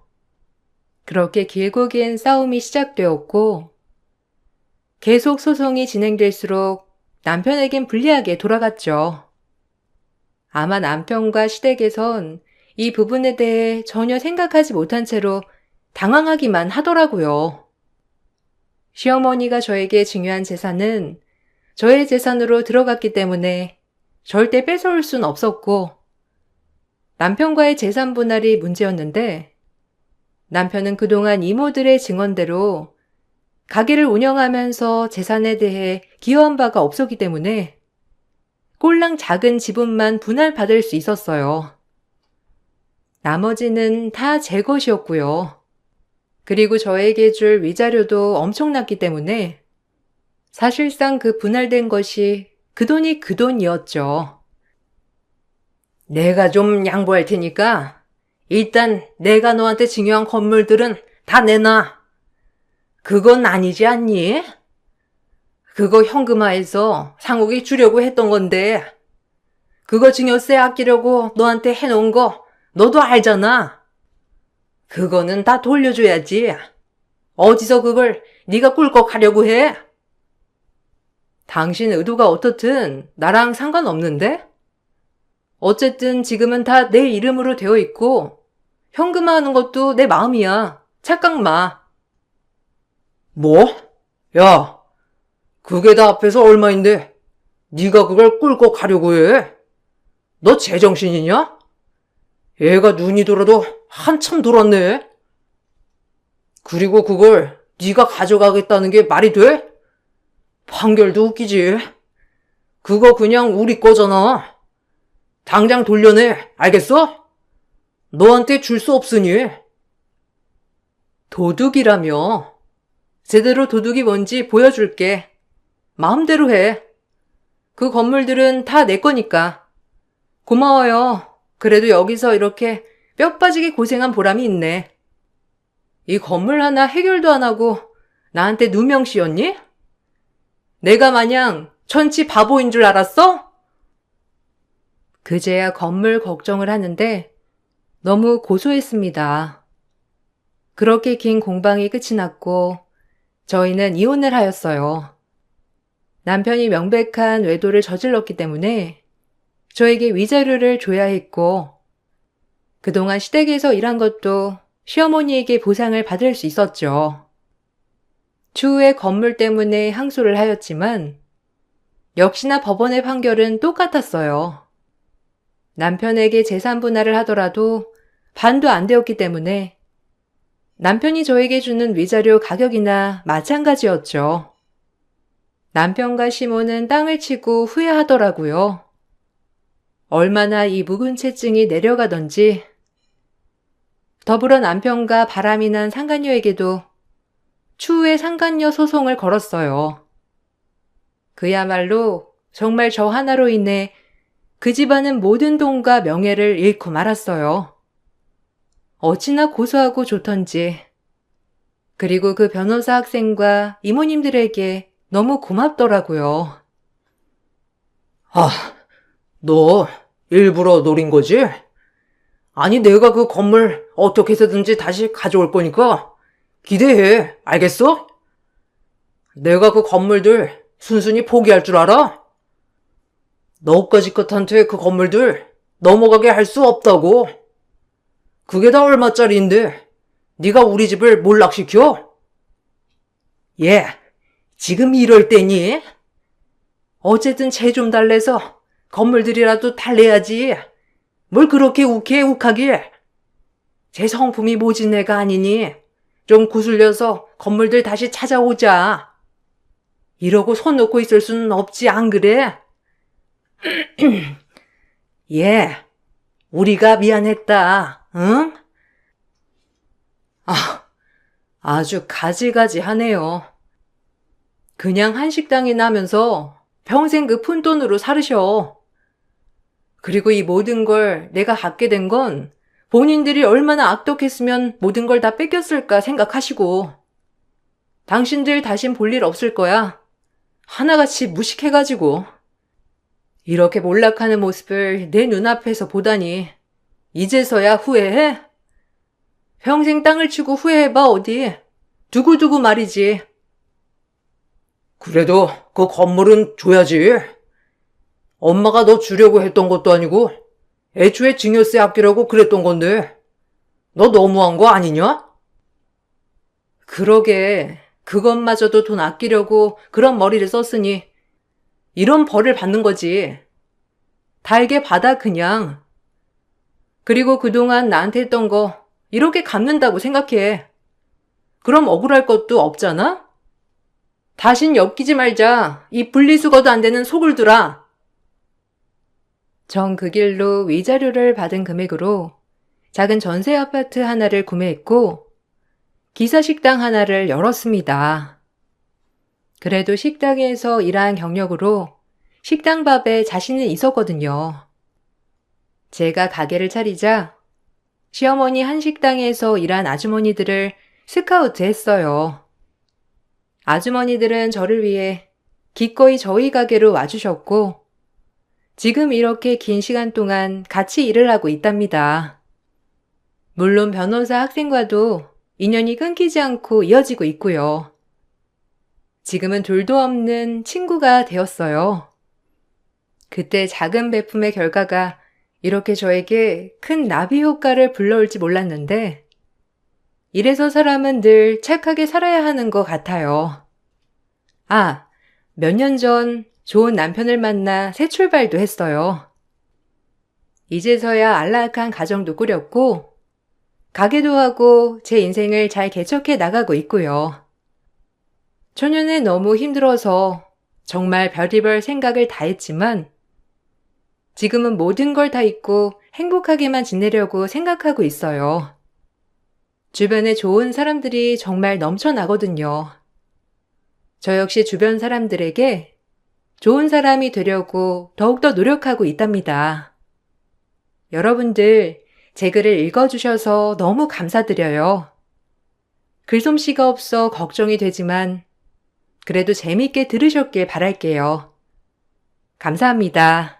그렇게 길고 긴 싸움이 시작되었고 계속 소송이 진행될수록 남편에겐 불리하게 돌아갔죠. 아마 남편과 시댁에선 이 부분에 대해 전혀 생각하지 못한 채로 당황하기만 하더라고요. 시어머니가 저에게 증여한 재산은 저의 재산으로 들어갔기 때문에 절대 뺏어올 순 없었고 남편과의 재산 분할이 문제였는데 남편은 그동안 이모들의 증언대로 가게를 운영하면서 재산에 대해 기여한 바가 없었기 때문에 꼴랑 작은 지분만 분할받을 수 있었어요. 나머지는 다 제 것이었고요. 그리고 저에게 줄 위자료도 엄청났기 때문에 사실상 그 분할된 것이 그 돈이 그 돈이었죠. 내가 좀 양보할 테니까 일단 내가 너한테 증여한 건물들은 다 내놔. 그건 아니지 않니? 그거 현금화해서 상욱이 주려고 했던 건데 그거 증여세 아끼려고 너한테 해놓은 거 너도 알잖아. 그거는 다 돌려줘야지. 어디서 그걸 네가 꿀꺽하려고 해? 당신 의도가 어떻든 나랑 상관없는데? 어쨌든 지금은 다 내 이름으로 되어 있고 현금화하는 것도 내 마음이야. 착각 마. 뭐? 야, 그게 다 앞에서 얼마인데 네가 그걸 꿀꺽하려고 해? 너 제정신이냐? 애가 눈이 돌아도 한참 돌았네. 그리고 그걸 네가 가져가겠다는 게 말이 돼? 판결도 웃기지. 그거 그냥 우리 거잖아. 당장 돌려내, 알겠어? 너한테 줄 수 없으니. 도둑이라며. 제대로 도둑이 뭔지 보여줄게. 마음대로 해. 그 건물들은 다 내 거니까. 고마워요. 그래도 여기서 이렇게 뼈 빠지게 고생한 보람이 있네. 이 건물 하나 해결도 안 하고 나한테 누명 씌웠니? 내가 마냥 천치 바보인 줄 알았어? 그제야 건물 걱정을 하는데 너무 고소했습니다. 그렇게 긴 공방이 끝이 났고 저희는 이혼을 하였어요. 남편이 명백한 외도를 저질렀기 때문에 저에게 위자료를 줘야 했고 그동안 시댁에서 일한 것도 시어머니에게 보상을 받을 수 있었죠. 추후에 건물 때문에 항소를 하였지만 역시나 법원의 판결은 똑같았어요. 남편에게 재산 분할을 하더라도 반도 안 되었기 때문에 남편이 저에게 주는 위자료 가격이나 마찬가지였죠. 남편과 시모는 땅을 치고 후회하더라고요. 얼마나 이 묵은 채증이 내려가던지. 더불어 남편과 바람이 난 상간녀에게도 추후에 상간녀 소송을 걸었어요. 그야말로 정말 저 하나로 인해 그 집안은 모든 돈과 명예를 잃고 말았어요. 어찌나 고소하고 좋던지. 그리고 그 변호사 학생과 이모님들에게 너무 고맙더라고요. 아, 너 일부러 노린 거지? 아니, 내가 그 건물 어떻게 해서든지 다시 가져올 거니까 기대해. 알겠어? 내가 그 건물들 순순히 포기할 줄 알아? 너까지 끝한테 그 건물들 넘어가게 할 수 없다고. 그게 다 얼마짜리인데 네가 우리 집을 몰락시켜? 예, 지금 이럴 때니? 어쨌든 쟤 좀 달래서 건물들이라도 달래야지. 뭘 그렇게 욱해, 제 성품이 모진 애가 아니니 좀 구슬려서 건물들 다시 찾아오자. 이러고 손 놓고 있을 수는 없지, 안 그래? 예, 우리가 미안했다, 응? 아주 가지가지하네요. 그냥 한식당이나 하면서 평생 그 푼돈으로 살으셔. 그리고 이 모든 걸 내가 갖게 된 건 본인들이 얼마나 악독했으면 모든 걸 다 뺏겼을까 생각하시고. 당신들 다신 볼 일 없을 거야. 하나같이 무식해가지고. 이렇게 몰락하는 모습을 내 눈앞에서 보다니 이제서야 후회해? 평생 땅을 치고 후회해봐 어디. 두고두고 말이지. 그래도 그 건물은 줘야지. 엄마가 너 주려고 했던 것도 아니고 애초에 증여세 아끼려고 그랬던 건데 너 너무한 거 아니냐? 그러게, 그것마저도 돈 아끼려고 그런 머리를 썼으니 이런 벌을 받는 거지. 달게 받아 그냥. 그리고 그동안 나한테 했던 거 이렇게 갚는다고 생각해. 그럼 억울할 것도 없잖아? 다신 엮이지 말자. 이 분리수거도 안 되는 소굴들아. 전 그 길로 위자료를 받은 금액으로 작은 전세 아파트 하나를 구매했고 기사식당 하나를 열었습니다. 그래도 식당에서 일한 경력으로 식당밥에 자신은 있었거든요. 제가 가게를 차리자 시어머니 한식당에서 일한 아주머니들을 스카우트 했어요. 아주머니들은 저를 위해 기꺼이 저희 가게로 와주셨고 지금 이렇게 긴 시간 동안 같이 일을 하고 있답니다. 물론 변호사 학생과도 인연이 끊기지 않고 이어지고 있고요. 지금은 둘도 없는 친구가 되었어요. 그때 작은 베품의 결과가 이렇게 저에게 큰 나비 효과를 불러올지 몰랐는데 이래서 사람은 늘 착하게 살아야 하는 것 같아요. 몇 년 전 좋은 남편을 만나 새 출발도 했어요. 이제서야 안락한 가정도 꾸렸고 가게도 하고 제 인생을 잘 개척해 나가고 있고요. 초년에 너무 힘들어서 정말 별의별 생각을 다 했지만 지금은 모든 걸 다 잊고 행복하게만 지내려고 생각하고 있어요. 주변에 좋은 사람들이 정말 넘쳐나거든요. 저 역시 주변 사람들에게 좋은 사람이 되려고 더욱더 노력하고 있답니다. 여러분들, 제 글을 읽어주셔서 너무 감사드려요. 글솜씨가 없어 걱정이 되지만 그래도 재미있게 들으셨길 바랄게요. 감사합니다.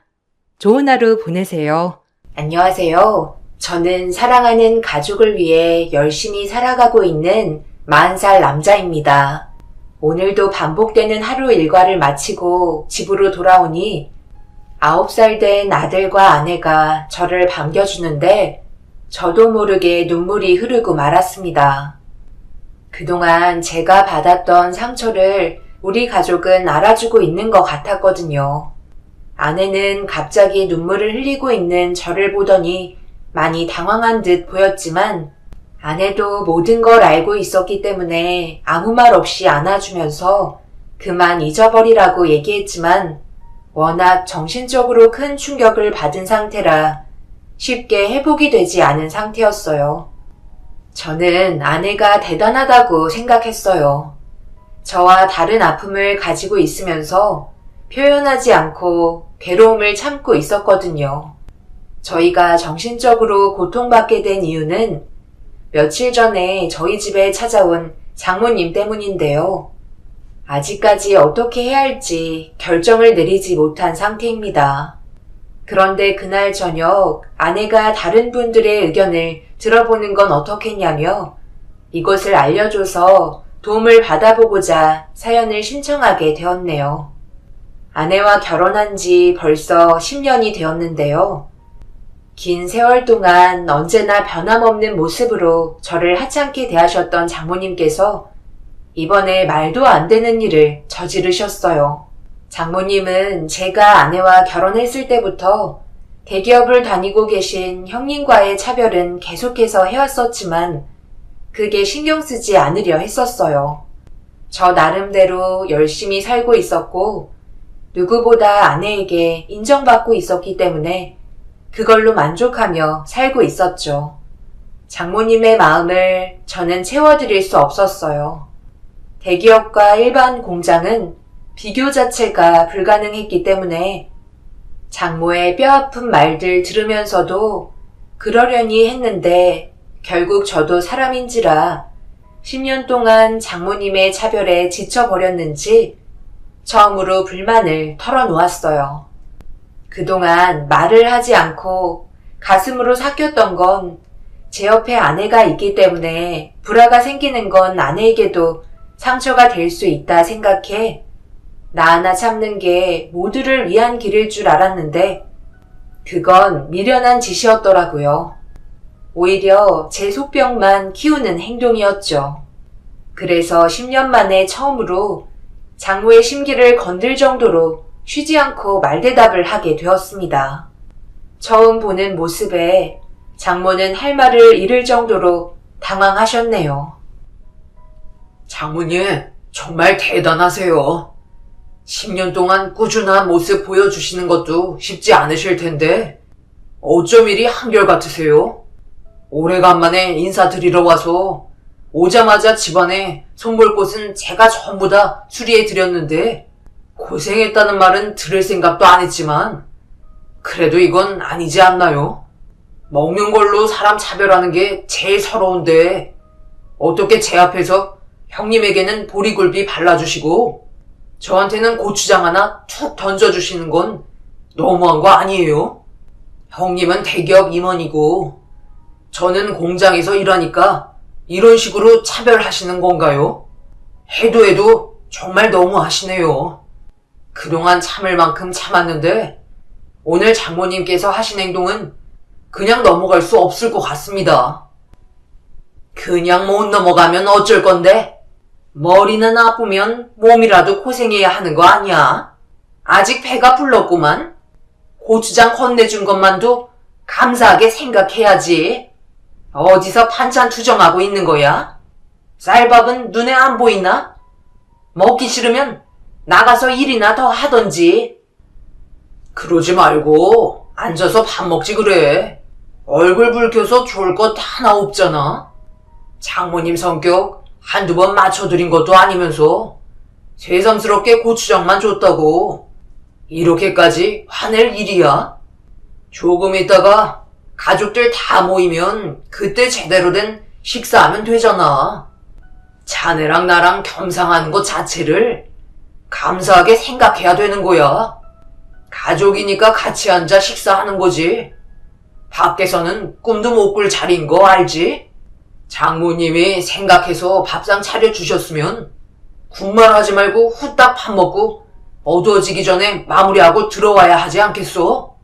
좋은 하루 보내세요. 안녕하세요. 저는 사랑하는 가족을 위해 열심히 살아가고 있는 40살 남자입니다. 오늘도 반복되는 하루 일과를 마치고 집으로 돌아오니 9살 된 아들과 아내가 저를 반겨주는데 저도 모르게 눈물이 흐르고 말았습니다. 그동안 제가 받았던 상처를 우리 가족은 알아주고 있는 것 같았거든요. 아내는 갑자기 눈물을 흘리고 있는 저를 보더니 많이 당황한 듯 보였지만 아내도 모든 걸 알고 있었기 때문에 아무 말 없이 안아주면서 그만 잊어버리라고 얘기했지만 워낙 정신적으로 큰 충격을 받은 상태라 쉽게 회복이 되지 않은 상태였어요. 저는 아내가 대단하다고 생각했어요. 저와 다른 아픔을 가지고 있으면서 표현하지 않고 괴로움을 참고 있었거든요. 저희가 정신적으로 고통받게 된 이유는 며칠 전에 저희 집에 찾아온 장모님 때문인데요. 아직까지 어떻게 해야 할지 결정을 내리지 못한 상태입니다. 그런데 그날 저녁 아내가 다른 분들의 의견을 들어보는 건 어떻겠냐며 이것을 알려줘서 도움을 받아보고자 사연을 신청하게 되었네요. 아내와 결혼한 지 벌써 10년이 되었는데요. 긴 세월 동안 언제나 변함없는 모습으로 저를 하찮게 대하셨던 장모님께서 이번에 말도 안 되는 일을 저지르셨어요. 장모님은 제가 아내와 결혼했을 때부터 대기업을 다니고 계신 형님과의 차별은 계속해서 해왔었지만 그게 신경 쓰지 않으려 했었어요. 저 나름대로 열심히 살고 있었고 누구보다 아내에게 인정받고 있었기 때문에 그걸로 만족하며 살고 있었죠. 장모님의 마음을 저는 채워드릴 수 없었어요. 대기업과 일반 공장은 비교 자체가 불가능했기 때문에 장모의 뼈아픈 말들 들으면서도 그러려니 했는데 결국 저도 사람인지라 10년 동안 장모님의 차별에 지쳐버렸는지 처음으로 불만을 털어놓았어요. 그동안 말을 하지 않고 가슴으로 삭혔던 건 제 옆에 아내가 있기 때문에 불화가 생기는 건 아내에게도 상처가 될 수 있다 생각해 나 하나 참는 게 모두를 위한 길일 줄 알았는데 그건 미련한 짓이었더라고요. 오히려 제 속병만 키우는 행동이었죠. 그래서 10년 만에 처음으로 장모의 심기를 건들 정도로 쉬지 않고 말대답을 하게 되었습니다. 처음 보는 모습에 장모는 할 말을 잃을 정도로 당황하셨네요. 장모님, 정말 대단하세요. 10년 동안 꾸준한 모습 보여주시는 것도 쉽지 않으실 텐데 어쩜 이리 한결같으세요? 오래간만에 인사드리러 와서 오자마자 집안에 손볼 곳은 제가 전부 다 수리해 드렸는데 고생했다는 말은 들을 생각도 안 했지만 그래도 이건 아니지 않나요? 먹는 걸로 사람 차별하는 게 제일 서러운데 어떻게 제 앞에서 형님에게는 보리굴비 발라주시고 저한테는 고추장 하나 툭 던져주시는 건 너무한 거 아니에요? 형님은 대기업 임원이고 저는 공장에서 일하니까 이런 식으로 차별하시는 건가요? 해도 정말 너무하시네요. 그동안 참을 만큼 참았는데 오늘 장모님께서 하신 행동은 그냥 넘어갈 수 없을 것 같습니다. 그냥 못 넘어가면 어쩔 건데? 머리는 아프면 몸이라도 고생해야 하는 거 아니야? 아직 배가 불렀구만. 고추장 건네준 것만도 감사하게 생각해야지. 어디서 반찬 투정하고 있는 거야? 쌀밥은 눈에 안 보이나? 먹기 싫으면 나가서 일이나 더 하던지. 그러지 말고 앉아서 밥 먹지 그래. 얼굴 붉혀서 좋을 것 하나 없잖아. 장모님 성격 한두 번 맞춰드린 것도 아니면서 새삼스럽게 고추장만 줬다고 이렇게까지 화낼 일이야? 조금 있다가 가족들 다 모이면 그때 제대로 된 식사하면 되잖아. 자네랑 나랑 겸상하는 것 자체를 감사하게 생각해야 되는 거야. 가족이니까 같이 앉아 식사하는 거지. 밖에서는 꿈도 못 꿀 자리인 거 알지? 장모님이 생각해서 밥상 차려주셨으면 군말하지 말고 후딱 밥 먹고 어두워지기 전에 마무리하고 들어와야 하지 않겠소?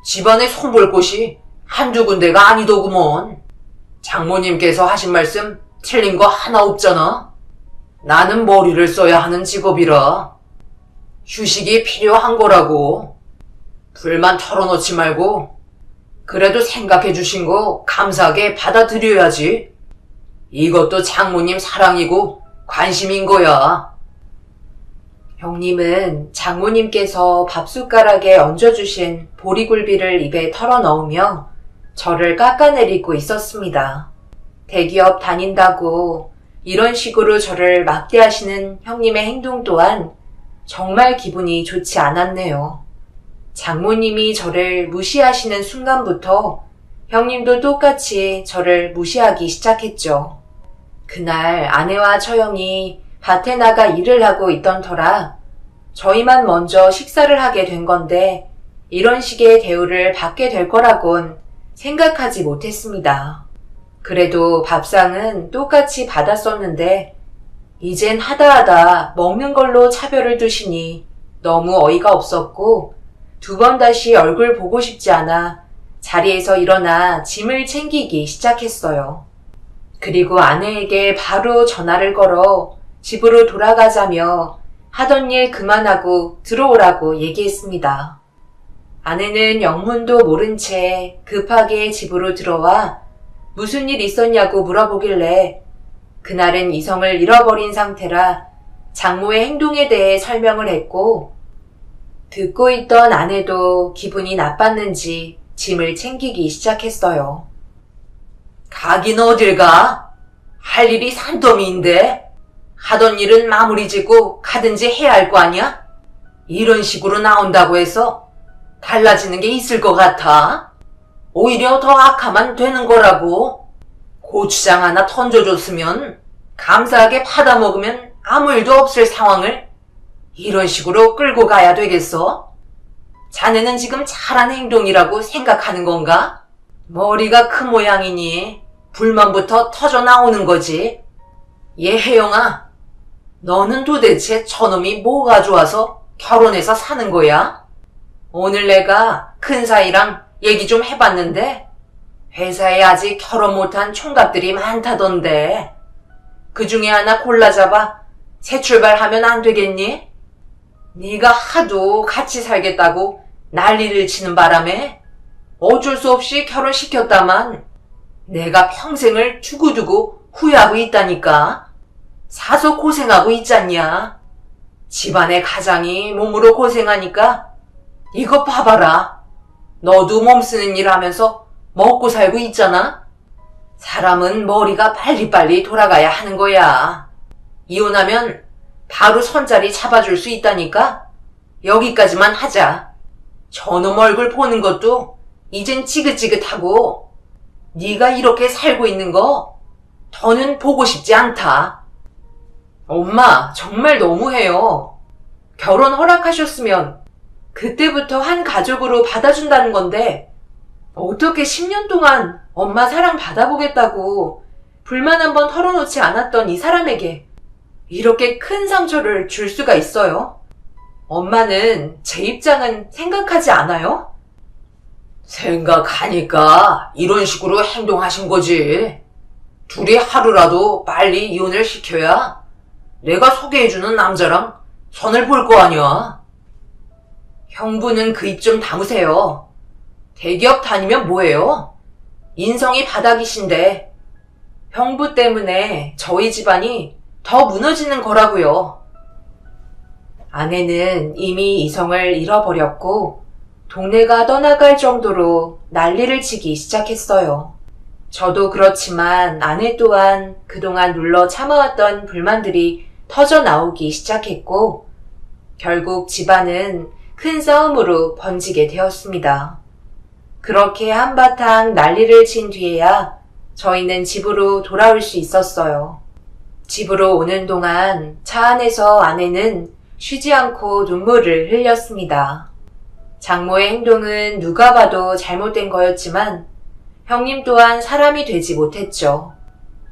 집안에 손볼 곳이 한두 군데가 아니더구먼. 장모님께서 하신 말씀 틀린 거 하나 없잖아. 나는 머리를 써야 하는 직업이라 휴식이 필요한 거라고. 불만 털어놓지 말고 그래도 생각해 주신 거 감사하게 받아들여야지. 이것도 장모님 사랑이고 관심인 거야. 형님은 장모님께서 밥숟가락에 얹어주신 보리굴비를 입에 털어넣으며 저를 깎아내리고 있었습니다. 대기업 다닌다고 이런 식으로 저를 막대하시는 형님의 행동 또한 정말 기분이 좋지 않았네요. 장모님이 저를 무시하시는 순간부터 형님도 똑같이 저를 무시하기 시작했죠. 그날 아내와 처형이 밭에 나가 일을 하고 있던 터라 저희만 먼저 식사를 하게 된 건데 이런 식의 대우를 받게 될 거라곤 생각하지 못했습니다. 그래도 밥상은 똑같이 받았었는데 이젠 하다하다 먹는 걸로 차별을 두시니 너무 어이가 없었고 두 번 다시 얼굴 보고 싶지 않아 자리에서 일어나 짐을 챙기기 시작했어요. 그리고 아내에게 바로 전화를 걸어 집으로 돌아가자며 하던 일 그만하고 들어오라고 얘기했습니다. 아내는 영문도 모른 채 급하게 집으로 들어와 무슨 일 있었냐고 물어보길래 그날은 이성을 잃어버린 상태라 장모의 행동에 대해 설명을 했고, 듣고 있던 아내도 기분이 나빴는지 짐을 챙기기 시작했어요. 가긴 어딜 가? 할 일이 산더미인데 하던 일은 마무리 짓고 가든지 해야 할 거 아니야? 이런 식으로 나온다고 해서 달라지는 게 있을 것 같아? 오히려 더 악화만 되는 거라고. 고추장 하나 던져줬으면 감사하게 받아먹으면 아무 일도 없을 상황을 이런 식으로 끌고 가야 되겠어? 자네는 지금 잘한 행동이라고 생각하는 건가? 머리가 큰 모양이니 불만부터 터져 나오는 거지. 얘 혜영아, 너는 도대체 저놈이 뭐가 좋아서 결혼해서 사는 거야? 오늘 내가 큰 사이랑 얘기 좀 해봤는데 회사에 아직 결혼 못한 총각들이 많다던데 그 중에 하나 골라잡아 새 출발하면 안 되겠니? 네가 하도 같이 살겠다고 난리를 치는 바람에 어쩔 수 없이 결혼시켰다만 내가 평생을 두고두고 후회하고 있다니까. 사서 고생하고 있잖냐. 집안의 가장이 몸으로 고생하니까 이거 봐봐라. 너도 몸쓰는 일 하면서 먹고 살고 있잖아. 사람은 머리가 빨리빨리 돌아가야 하는 거야. 이혼하면 바로 선자리 잡아줄 수 있다니까. 여기까지만 하자. 저놈 얼굴 보는 것도 이젠 지긋지긋하고 네가 이렇게 살고 있는 거 더는 보고 싶지 않다. 엄마, 정말 너무해요. 결혼 허락하셨으면 그때부터 한 가족으로 받아준다는 건데 어떻게 10년 동안 엄마 사랑 받아보겠다고 불만 한번 털어놓지 않았던 이 사람에게 이렇게 큰 상처를 줄 수가 있어요? 엄마는 제 입장은 생각하지 않아요? 생각하니까 이런 식으로 행동하신 거지. 둘이 하루라도 빨리 이혼을 시켜야 내가 소개해주는 남자랑 선을 볼 거 아니야. 형부는 그 입 좀 다무세요. 대기업 다니면 뭐해요? 인성이 바닥이신데 형부 때문에 저희 집안이 더 무너지는 거라고요. 아내는 이미 이성을 잃어버렸고 동네가 떠나갈 정도로 난리를 치기 시작했어요. 저도 그렇지만 아내 또한 그동안 눌러 참아왔던 불만들이 터져 나오기 시작했고 결국 집안은 큰 싸움으로 번지게 되었습니다. 그렇게 한바탕 난리를 친 뒤에야 저희는 집으로 돌아올 수 있었어요. 집으로 오는 동안 차 안에서 아내는 쉬지 않고 눈물을 흘렸습니다. 장모의 행동은 누가 봐도 잘못된 거였지만 형님 또한 사람이 되지 못했죠.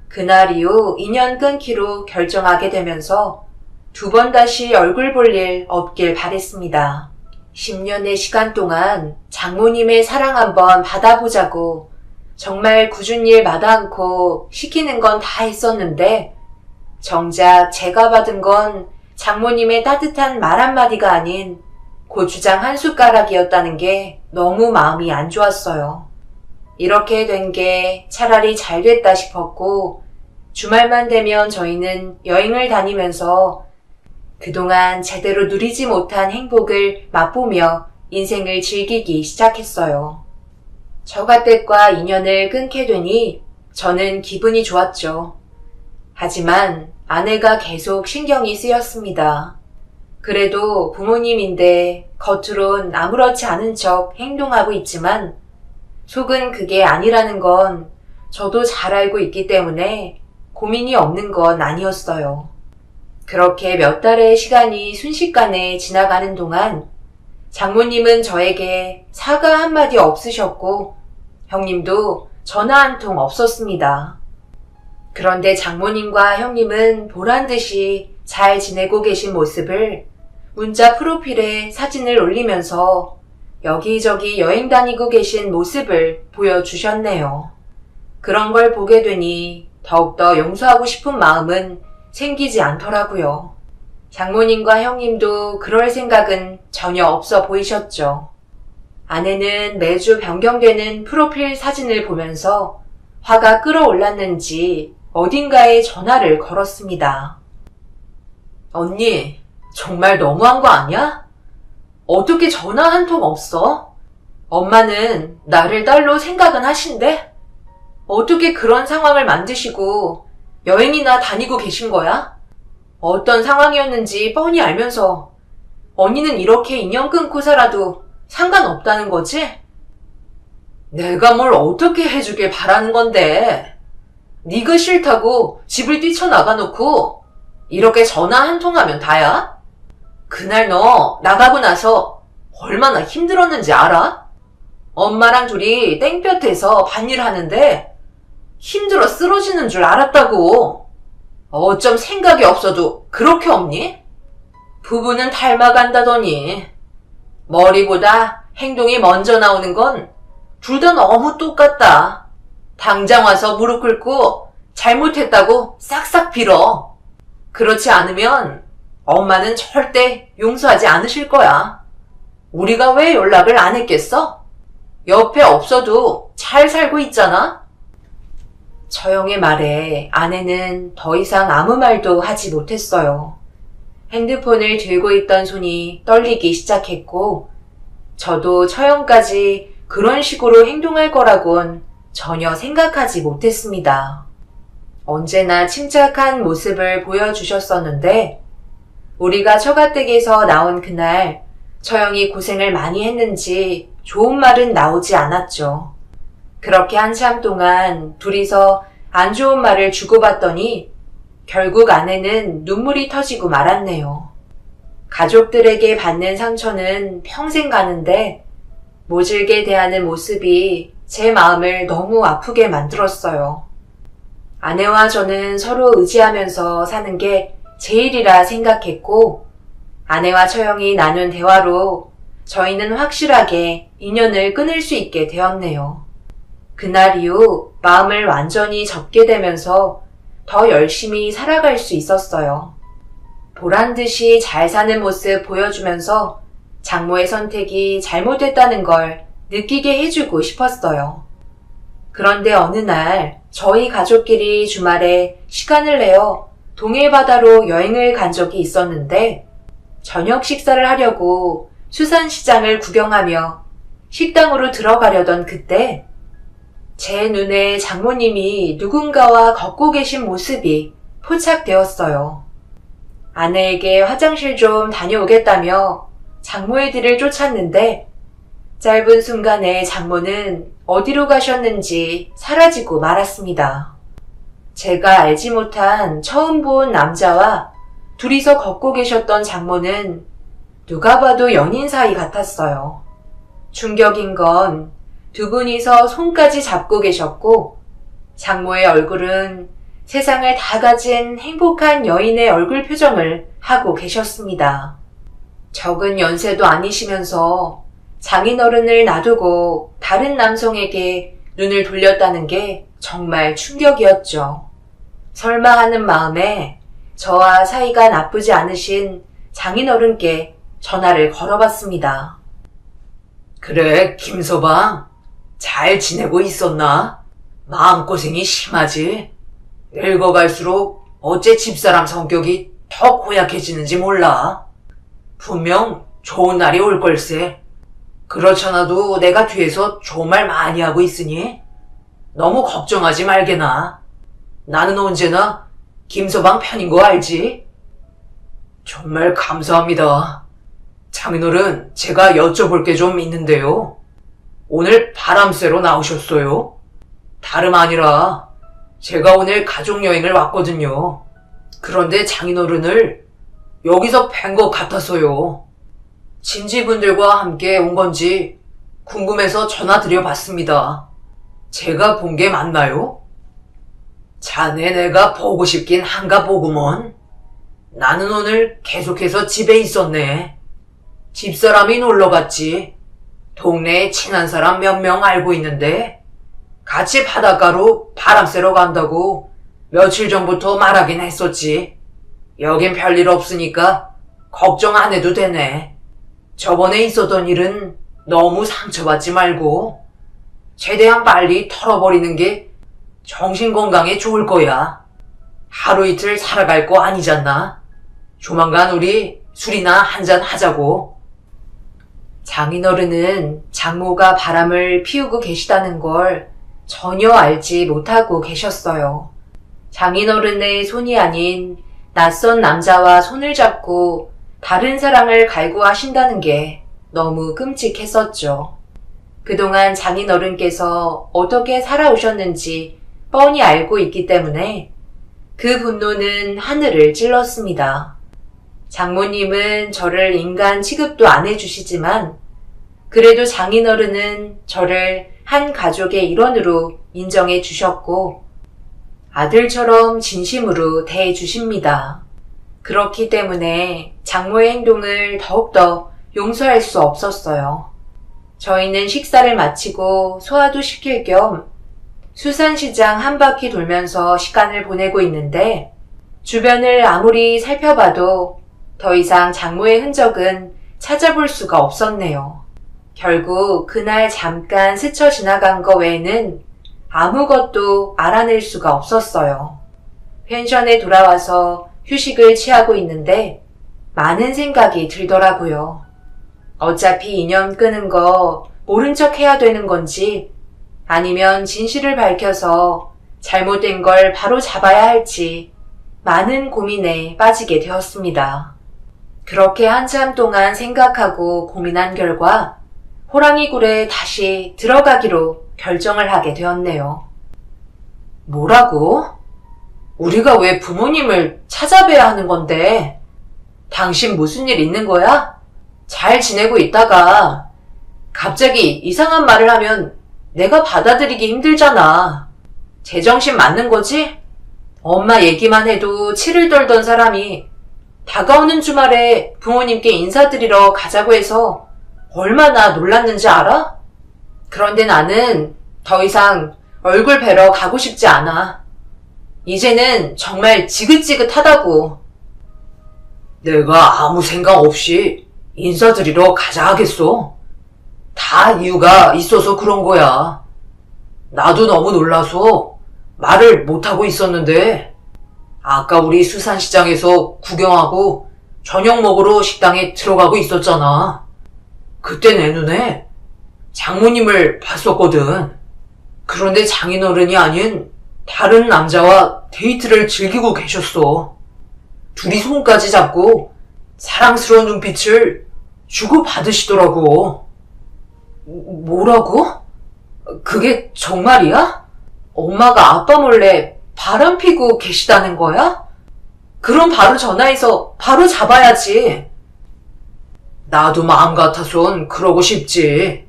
그날 이후 인연 끊기로 결정하게 되면서 2번 다시 얼굴 볼 일 없길 바랬습니다. 10년의 시간 동안 장모님의 사랑 한번 받아보자고 정말 굳은 일 마다 않고 시키는 건 다 했었는데 정작 제가 받은 건 장모님의 따뜻한 말 한마디가 아닌 고추장 한 숟가락이었다는 게 너무 마음이 안 좋았어요. 이렇게 된 게 차라리 잘 됐다 싶었고 주말만 되면 저희는 여행을 다니면서 그동안 제대로 누리지 못한 행복을 맛보며 인생을 즐기기 시작했어요. 처가댁과 인연을 끊게 되니 저는 기분이 좋았죠. 하지만 아내가 계속 신경이 쓰였습니다. 그래도 부모님인데 겉으론 아무렇지 않은 척 행동하고 있지만 속은 그게 아니라는 건 저도 잘 알고 있기 때문에 고민이 없는 건 아니었어요. 그렇게 몇 달의 시간이 순식간에 지나가는 동안 장모님은 저에게 사과 한마디 없으셨고 형님도 전화 한 통 없었습니다. 그런데 장모님과 형님은 보란듯이 잘 지내고 계신 모습을 문자 프로필에 사진을 올리면서 여기저기 여행 다니고 계신 모습을 보여주셨네요. 그런 걸 보게 되니 더욱더 용서하고 싶은 마음은 생기지 않더라고요. 장모님과 형님도 그럴 생각은 전혀 없어 보이셨죠. 아내는 매주 변경되는 프로필 사진을 보면서 화가 끌어올랐는지 어딘가에 전화를 걸었습니다. 언니, 정말 너무한 거 아니야? 어떻게 전화 한 통 없어? 엄마는 나를 딸로 생각은 하신대? 어떻게 그런 상황을 만드시고 여행이나 다니고 계신 거야? 어떤 상황이었는지 뻔히 알면서 언니는 이렇게 인연 끊고 살아도 상관없다는 거지? 내가 뭘 어떻게 해주길 바라는 건데. 네가 싫다고 집을 뛰쳐나가 놓고 이렇게 전화 한 통 하면 다야? 그날 너 나가고 나서 얼마나 힘들었는지 알아? 엄마랑 둘이 땡볕에서 밭일 하는데 힘들어 쓰러지는 줄 알았다고. 어쩜 생각이 없어도 그렇게 없니? 부부는 닮아간다더니 머리보다 행동이 먼저 나오는 건 둘 다 너무 똑같다. 당장 와서 무릎 꿇고 잘못했다고 싹싹 빌어. 그렇지 않으면 엄마는 절대 용서하지 않으실 거야. 우리가 왜 연락을 안 했겠어? 옆에 없어도 잘 살고 있잖아? 처형의 말에 아내는 더 이상 아무 말도 하지 못했어요. 핸드폰을 들고 있던 손이 떨리기 시작했고, 저도 처형까지 그런 식으로 행동할 거라곤 전혀 생각하지 못했습니다. 언제나 침착한 모습을 보여주셨었는데, 우리가 처가댁에서 나온 그날 처형이 고생을 많이 했는지 좋은 말은 나오지 않았죠. 그렇게 한참 동안 둘이서 안 좋은 말을 주고받더니 결국 아내는 눈물이 터지고 말았네요. 가족들에게 받는 상처는 평생 가는데 모질게 대하는 모습이 제 마음을 너무 아프게 만들었어요. 아내와 저는 서로 의지하면서 사는 게 제일이라 생각했고, 아내와 처형이 나눈 대화로 저희는 확실하게 인연을 끊을 수 있게 되었네요. 그날 이후 마음을 완전히 접게 되면서 더 열심히 살아갈 수 있었어요. 보란듯이 잘 사는 모습 보여주면서 장모의 선택이 잘못됐다는 걸 느끼게 해주고 싶었어요. 그런데 어느 날 저희 가족끼리 주말에 시간을 내어 동해 바다로 여행을 간 적이 있었는데, 저녁 식사를 하려고 수산시장을 구경하며 식당으로 들어가려던 그때 제 눈에 장모님이 누군가와 걷고 계신 모습이 포착되었어요. 아내에게 화장실 좀 다녀오겠다며 장모의 뒤를 쫓았는데 짧은 순간에 장모는 어디로 가셨는지 사라지고 말았습니다. 제가 알지 못한 처음 본 남자와 둘이서 걷고 계셨던 장모는 누가 봐도 연인 사이 같았어요. 충격인 건 두 분이서 손까지 잡고 계셨고, 장모의 얼굴은 세상을 다 가진 행복한 여인의 얼굴 표정을 하고 계셨습니다. 적은 연세도 아니시면서 장인어른을 놔두고 다른 남성에게 눈을 돌렸다는 게 정말 충격이었죠. 설마 하는 마음에 저와 사이가 나쁘지 않으신 장인어른께 전화를 걸어봤습니다. 그래, 김서방. 잘 지내고 있었나? 마음고생이 심하지? 늙어갈수록 어째 집사람 성격이 더 고약해지는지 몰라. 분명 좋은 날이 올 걸세. 그렇잖아도 내가 뒤에서 좋은 말 많이 하고 있으니 너무 걱정하지 말게나. 나는 언제나 김서방 편인 거 알지? 정말 감사합니다. 장인어른, 제가 여쭤볼 게 좀 있는데요. 오늘 바람 쐬러 나오셨어요? 다름 아니라 제가 오늘 가족여행을 왔거든요. 그런데 장인어른을 여기서 뵌 것 같아서요. 친지분들과 함께 온 건지 궁금해서 전화드려봤습니다. 제가 본 게 맞나요? 자네 내가 보고 싶긴 한가 보구먼. 나는 오늘 계속해서 집에 있었네. 집사람이 놀러갔지. 동네에 친한 사람 몇 명 알고 있는데 같이 바닷가로 바람 쐬러 간다고 며칠 전부터 말하긴 했었지. 여긴 별일 없으니까 걱정 안 해도 되네. 저번에 있었던 일은 너무 상처받지 말고 최대한 빨리 털어버리는 게 정신 건강에 좋을 거야. 하루 이틀 살아갈 거 아니잖아. 조만간 우리 술이나 한잔 하자고. 장인어른은 장모가 바람을 피우고 계시다는 걸 전혀 알지 못하고 계셨어요. 장인어른의 손이 아닌 낯선 남자와 손을 잡고 다른 사랑을 갈구하신다는 게 너무 끔찍했었죠. 그동안 장인어른께서 어떻게 살아오셨는지 뻔히 알고 있기 때문에 그 분노는 하늘을 찔렀습니다. 장모님은 저를 인간 취급도 안 해주시지만 그래도 장인어른은 저를 한 가족의 일원으로 인정해 주셨고 아들처럼 진심으로 대해 주십니다. 그렇기 때문에 장모의 행동을 더욱더 용서할 수 없었어요. 저희는 식사를 마치고 소화도 시킬 겸 수산시장 한 바퀴 돌면서 시간을 보내고 있는데 주변을 아무리 살펴봐도 더 이상 장모의 흔적은 찾아볼 수가 없었네요. 결국 그날 잠깐 스쳐 지나간 거 외에는 아무것도 알아낼 수가 없었어요. 펜션에 돌아와서 휴식을 취하고 있는데 많은 생각이 들더라고요. 어차피 인연 끄는 거 모른 척 해야 되는 건지 아니면 진실을 밝혀서 잘못된 걸 바로 잡아야 할지 많은 고민에 빠지게 되었습니다. 그렇게 한참 동안 생각하고 고민한 결과 호랑이 굴에 다시 들어가기로 결정을 하게 되었네요. 뭐라고? 우리가 왜 부모님을 찾아뵈야 하는 건데? 당신 무슨 일 있는 거야? 잘 지내고 있다가 갑자기 이상한 말을 하면 내가 받아들이기 힘들잖아. 제정신 맞는 거지? 엄마 얘기만 해도 치를 떨던 사람이 다가오는 주말에 부모님께 인사드리러 가자고 해서 얼마나 놀랐는지 알아? 그런데 나는 더 이상 얼굴 뵈러 가고 싶지 않아. 이제는 정말 지긋지긋하다고. 내가 아무 생각 없이 인사드리러 가자 하겠어? 다 이유가 있어서 그런 거야. 나도 너무 놀라서 말을 못하고 있었는데 아까 우리 수산시장에서 구경하고 저녁 먹으러 식당에 들어가고 있었잖아. 그때 내 눈에 장모님을 봤었거든. 그런데 장인어른이 아닌 다른 남자와 데이트를 즐기고 계셨어. 둘이 손까지 잡고 사랑스러운 눈빛을 주고받으시더라고. 뭐라고? 그게 정말이야? 엄마가 아빠 몰래 바람 피고 계시다는 거야? 그럼 바로 전화해서 바로 잡아야지. 나도 마음 같아선 그러고 싶지.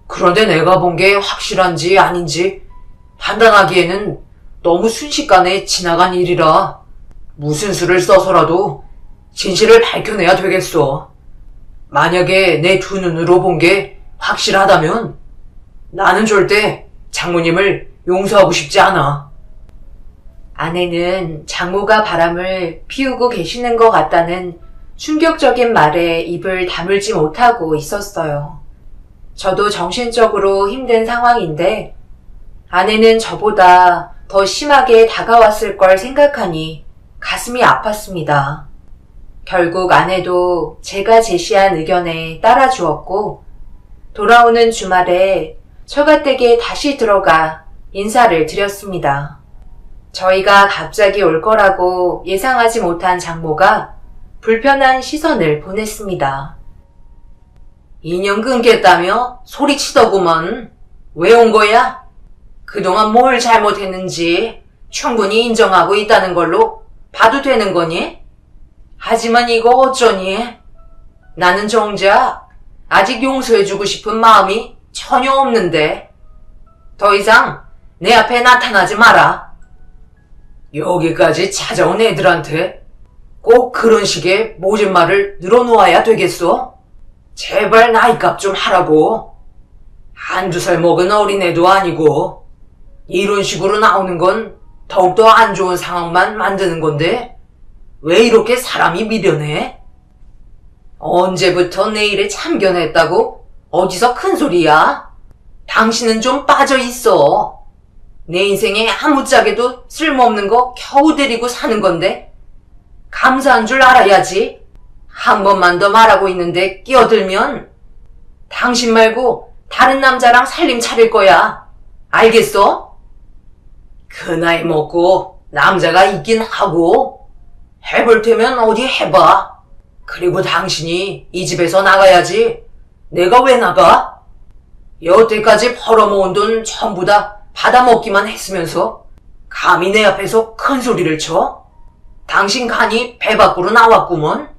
그런데 내가 본 게 확실한지 아닌지 판단하기에는 너무 순식간에 지나간 일이라 무슨 수를 써서라도 진실을 밝혀내야 되겠어. 만약에 내 두 눈으로 본 게 확실하다면 나는 절대 장모님을 용서하고 싶지 않아. 아내는 장모가 바람을 피우고 계시는 것 같다는 충격적인 말에 입을 다물지 못하고 있었어요. 저도 정신적으로 힘든 상황인데 아내는 저보다 더 심하게 다가왔을 걸 생각하니 가슴이 아팠습니다. 결국 아내도 제가 제시한 의견에 따라주었고 돌아오는 주말에 처가댁에 다시 들어가 인사를 드렸습니다. 저희가 갑자기 올 거라고 예상하지 못한 장모가 불편한 시선을 보냈습니다. 인연 끊겠다며 소리치더구먼. 왜 온 거야? 그동안 뭘 잘못했는지 충분히 인정하고 있다는 걸로 봐도 되는 거니? 하지만 이거 어쩌니? 나는 정작 아직 용서해주고 싶은 마음이 전혀 없는데 더 이상 내 앞에 나타나지 마라. 여기까지 찾아온 애들한테 꼭 그런 식의 모진 말을 늘어놓아야 되겠어? 제발 나이값 좀 하라고. 한두 살 먹은 어린애도 아니고 이런 식으로 나오는 건 더욱더 안 좋은 상황만 만드는 건데 왜 이렇게 사람이 미련해? 언제부터 내 일에 참견했다고 어디서 큰 소리야? 당신은 좀 빠져 있어. 내 인생에 아무짝에도 쓸모없는 거 겨우 데리고 사는 건데 감사한 줄 알아야지. 한 번만 더 말하고 있는데 끼어들면 당신 말고 다른 남자랑 살림 차릴 거야. 알겠어? 그 나이 먹고 남자가 있긴 하고 해볼 테면 어디 해봐. 그리고 당신이 이 집에서 나가야지. 내가 왜 나가? 여태까지 벌어모은 돈 전부 다 받아먹기만 했으면서 감히 내 앞에서 큰 소리를 쳐? 당신 간이 배 밖으로 나왔구먼.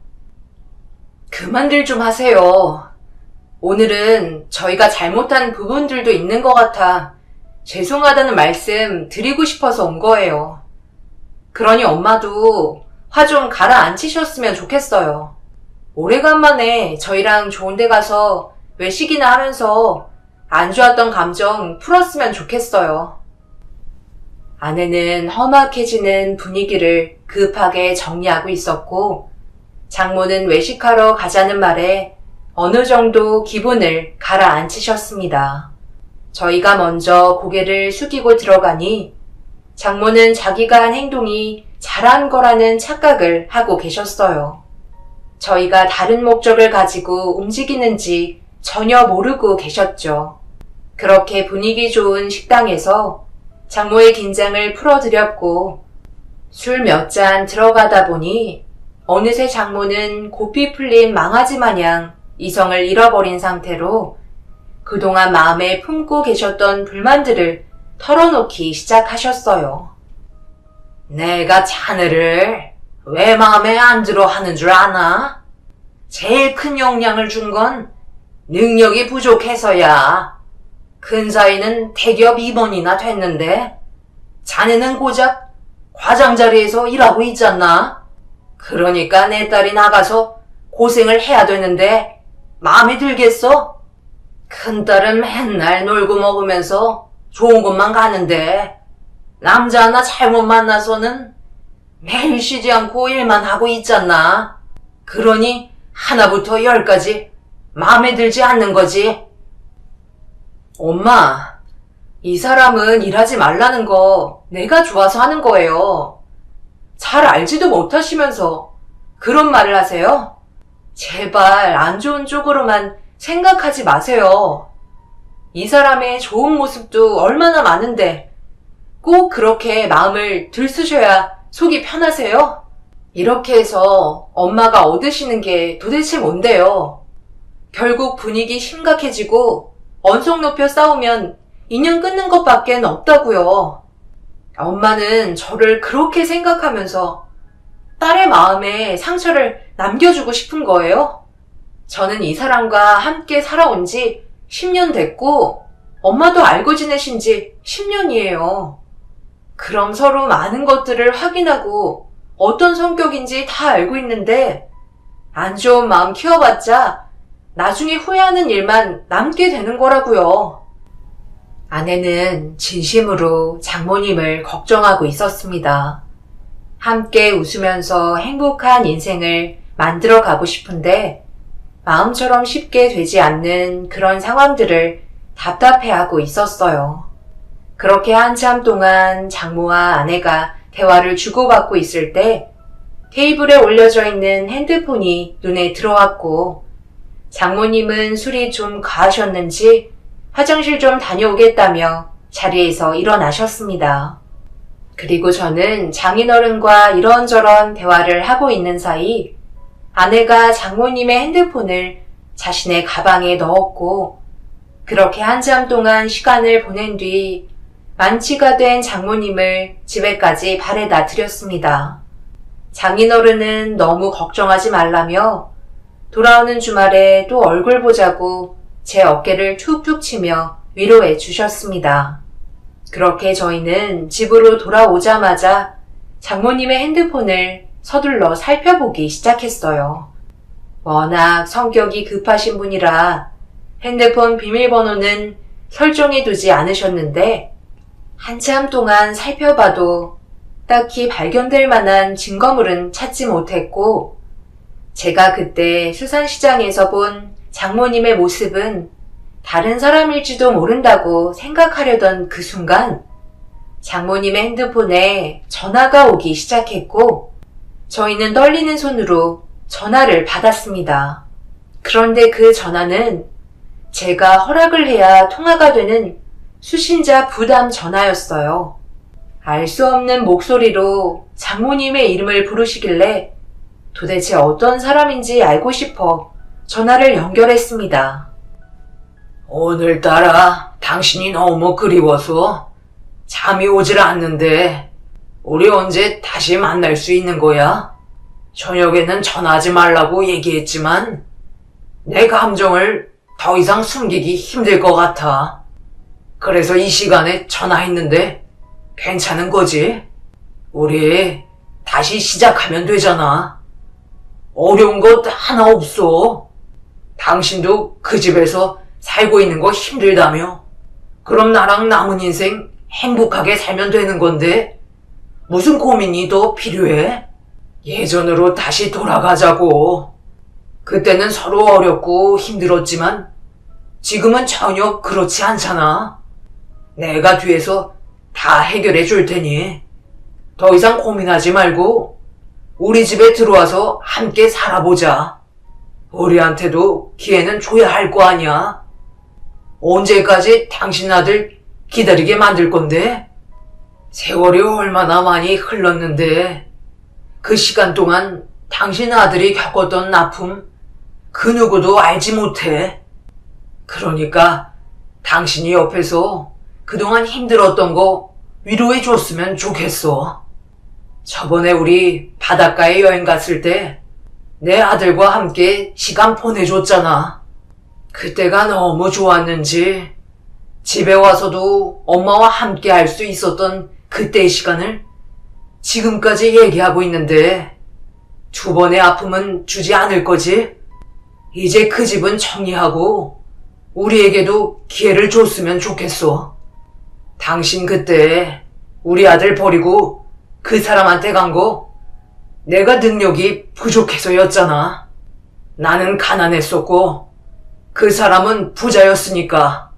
그만들 좀 하세요. 오늘은 저희가 잘못한 부분들도 있는 것 같아 죄송하다는 말씀 드리고 싶어서 온 거예요. 그러니 엄마도 화 좀 가라앉히셨으면 좋겠어요. 오래간만에 저희랑 좋은 데 가서 외식이나 하면서 안 좋았던 감정 풀었으면 좋겠어요. 아내는 험악해지는 분위기를 급하게 정리하고 있었고 장모는 외식하러 가자는 말에 어느 정도 기분을 가라앉히셨습니다. 저희가 먼저 고개를 숙이고 들어가니 장모는 자기가 한 행동이 잘한 거라는 착각을 하고 계셨어요. 저희가 다른 목적을 가지고 움직이는지 전혀 모르고 계셨죠. 그렇게 분위기 좋은 식당에서 장모의 긴장을 풀어드렸고 술 몇 잔 들어가다 보니 어느새 장모는 고삐 풀린 망아지 마냥 이성을 잃어버린 상태로 그동안 마음에 품고 계셨던 불만들을 털어놓기 시작하셨어요. 내가 자네를 왜 마음에 안 들어 하는 줄 아나? 제일 큰 영향을 준 건 능력이 부족해서야. 큰 사이는 대기업 임원이나 됐는데 자네는 고작 과장 자리에서 일하고 있잖아. 그러니까 내 딸이 나가서 고생을 해야 되는데 마음에 들겠어? 큰딸은 맨날 놀고 먹으면서 좋은 곳만 가는데 남자 하나 잘못 만나서는 매일 쉬지 않고 일만 하고 있잖아. 그러니 하나부터 열까지 마음에 들지 않는 거지. 엄마, 이 사람은 일하지 말라는 거 내가 좋아서 하는 거예요. 잘 알지도 못하시면서 그런 말을 하세요? 제발 안 좋은 쪽으로만 생각하지 마세요. 이 사람의 좋은 모습도 얼마나 많은데 꼭 그렇게 마음을 들쑤셔야 속이 편하세요? 이렇게 해서 엄마가 얻으시는 게 도대체 뭔데요? 결국 분위기 심각해지고 언성 높여 싸우면 인연 끊는 것밖엔 없다고요. 엄마는 저를 그렇게 생각하면서 딸의 마음에 상처를 남겨주고 싶은 거예요? 저는 이 사람과 함께 살아온 지 10년 됐고 엄마도 알고 지내신 지 10년이에요. 그럼 서로 많은 것들을 확인하고 어떤 성격인지 다 알고 있는데 안 좋은 마음 키워봤자 나중에 후회하는 일만 남게 되는 거라고요. 아내는 진심으로 장모님을 걱정하고 있었습니다. 함께 웃으면서 행복한 인생을 만들어 가고 싶은데 마음처럼 쉽게 되지 않는 그런 상황들을 답답해하고 있었어요. 그렇게 한참 동안 장모와 아내가 대화를 주고받고 있을 때 테이블에 올려져 있는 핸드폰이 눈에 들어왔고 장모님은 술이 좀 과하셨는지 화장실 좀 다녀오겠다며 자리에서 일어나셨습니다. 그리고 저는 장인어른과 이런저런 대화를 하고 있는 사이 아내가 장모님의 핸드폰을 자신의 가방에 넣었고 그렇게 한참 동안 시간을 보낸 뒤 만취가 된 장모님을 집에까지 바래다 드렸습니다. 장인어른은 너무 걱정하지 말라며 돌아오는 주말에 또 얼굴 보자고 제 어깨를 툭툭 치며 위로해 주셨습니다. 그렇게 저희는 집으로 돌아오자마자 장모님의 핸드폰을 서둘러 살펴보기 시작했어요. 워낙 성격이 급하신 분이라 핸드폰 비밀번호는 설정해 두지 않으셨는데 한참 동안 살펴봐도 딱히 발견될 만한 증거물은 찾지 못했고 제가 그때 수산시장에서 본 장모님의 모습은 다른 사람일지도 모른다고 생각하려던 그 순간 장모님의 핸드폰에 전화가 오기 시작했고 저희는 떨리는 손으로 전화를 받았습니다. 그런데 그 전화는 제가 허락을 해야 통화가 되는 수신자 부담 전화였어요. 알 수 없는 목소리로 장모님의 이름을 부르시길래 도대체 어떤 사람인지 알고 싶어 전화를 연결했습니다. 오늘따라 당신이 너무 그리워서 잠이 오질 않는데 우리 언제 다시 만날 수 있는 거야? 저녁에는 전화하지 말라고 얘기했지만 내 감정을 더 이상 숨기기 힘들 것 같아. 그래서 이 시간에 전화했는데 괜찮은 거지? 우리 다시 시작하면 되잖아. 어려운 것 하나 없어. 당신도 그 집에서 살고 있는 거 힘들다며. 그럼 나랑 남은 인생 행복하게 살면 되는 건데 무슨 고민이 더 필요해? 예전으로 다시 돌아가자고. 그때는 서로 어렵고 힘들었지만 지금은 전혀 그렇지 않잖아. 내가 뒤에서 다 해결해 줄 테니 더 이상 고민하지 말고 우리 집에 들어와서 함께 살아보자. 우리한테도 기회는 줘야 할 거 아니야. 언제까지 당신 아들 기다리게 만들 건데? 세월이 얼마나 많이 흘렀는데 그 시간 동안 당신 아들이 겪었던 아픔 그 누구도 알지 못해. 그러니까 당신이 옆에서 그동안 힘들었던 거 위로해 줬으면 좋겠어. 저번에 우리 바닷가에 여행 갔을 때 내 아들과 함께 시간 보내줬잖아. 그때가 너무 좋았는지 집에 와서도 엄마와 함께 할 수 있었던 그때의 시간을 지금까지 얘기하고 있는데 두 번의 아픔은 주지 않을 거지? 이제 그 집은 정리하고 우리에게도 기회를 줬으면 좋겠어. 당신 그때 우리 아들 버리고 그 사람한테 간 거 내가 능력이 부족해서였잖아. 나는 가난했었고 그 사람은 부자였으니까.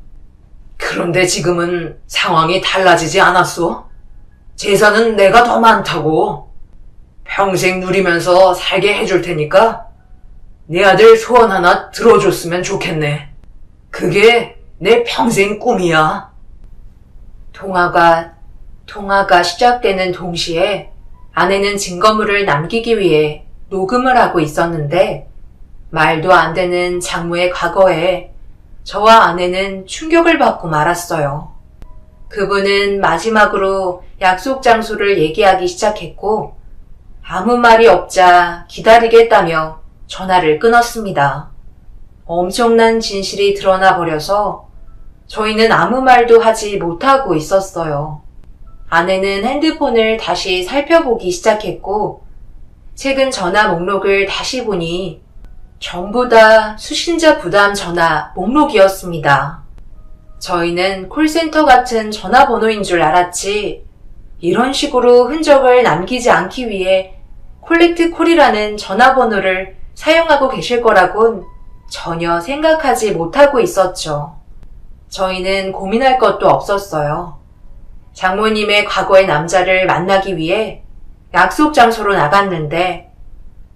그런데 지금은 상황이 달라지지 않았어? 재산은 내가 더 많다고. 평생 누리면서 살게 해줄 테니까 내 아들 소원 하나 들어줬으면 좋겠네. 그게 내 평생 꿈이야. 통화가 시작되는 동시에 아내는 증거물을 남기기 위해 녹음을 하고 있었는데 말도 안 되는 장모의 과거에 저와 아내는 충격을 받고 말았어요. 그분은 마지막으로 약속 장소를 얘기하기 시작했고 아무 말이 없자 기다리겠다며 전화를 끊었습니다. 엄청난 진실이 드러나 버려서 저희는 아무 말도 하지 못하고 있었어요. 아내는 핸드폰을 다시 살펴보기 시작했고 최근 전화 목록을 다시 보니 전부 다 수신자 부담 전화 목록이었습니다. 저희는 콜센터 같은 전화번호인 줄 알았지 이런 식으로 흔적을 남기지 않기 위해 콜렉트 콜이라는 전화번호를 사용하고 계실 거라곤 전혀 생각하지 못하고 있었죠. 저희는 고민할 것도 없었어요. 장모님의 과거의 남자를 만나기 위해 약속 장소로 나갔는데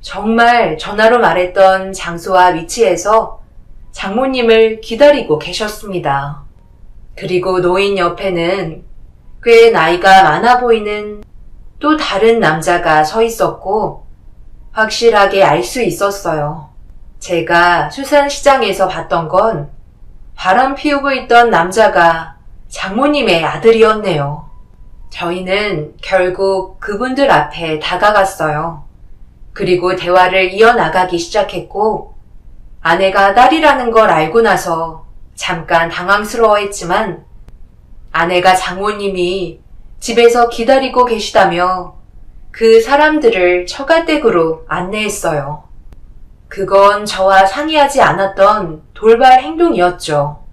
정말 전화로 말했던 장소와 위치에서 장모님을 기다리고 계셨습니다. 그리고 노인 옆에는 꽤 나이가 많아 보이는 또 다른 남자가 서 있었고 확실하게 알 수 있었어요. 제가 수산시장에서 봤던 건 바람 피우고 있던 남자가 장모님의 아들이었네요. 저희는 결국 그분들 앞에 다가갔어요. 그리고 대화를 이어나가기 시작했고 아내가 딸이라는 걸 알고 나서 잠깐 당황스러워했지만 아내가 장모님이 집에서 기다리고 계시다며 그 사람들을 처가댁으로 안내했어요. 그건 저와 상의하지 않았던 돌발 행동이었죠.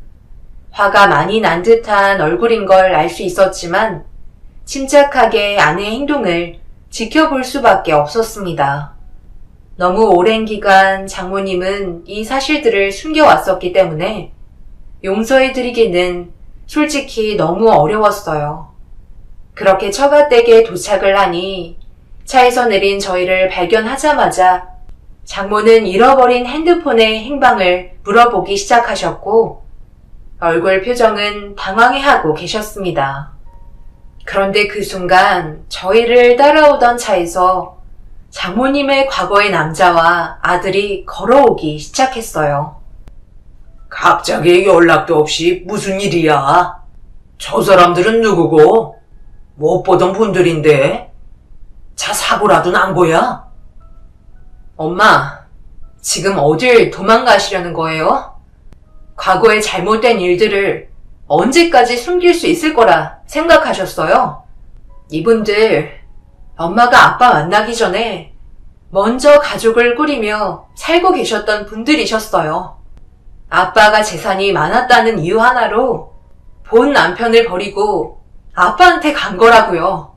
화가 많이 난 듯한 얼굴인 걸 알 수 있었지만 침착하게 아내의 행동을 지켜볼 수밖에 없었습니다. 너무 오랜 기간 장모님은 이 사실들을 숨겨왔었기 때문에 용서해드리기는 솔직히 너무 어려웠어요. 그렇게 처갓댁에 도착을 하니 차에서 내린 저희를 발견하자마자 장모는 잃어버린 핸드폰의 행방을 물어보기 시작하셨고 얼굴 표정은 당황해하고 계셨습니다. 그런데 그 순간 저희를 따라오던 차에서 장모님의 과거의 남자와 아들이 걸어오기 시작했어요. 갑자기 연락도 없이 무슨 일이야? 저 사람들은 누구고? 못 보던 분들인데? 차 사고라도 난 거야? 엄마, 지금 어딜 도망가시려는 거예요? 과거의 잘못된 일들을 언제까지 숨길 수 있을 거라 생각하셨어요? 이분들, 엄마가 아빠 만나기 전에 먼저 가족을 꾸리며 살고 계셨던 분들이셨어요. 아빠가 재산이 많았다는 이유 하나로 본 남편을 버리고 아빠한테 간 거라고요.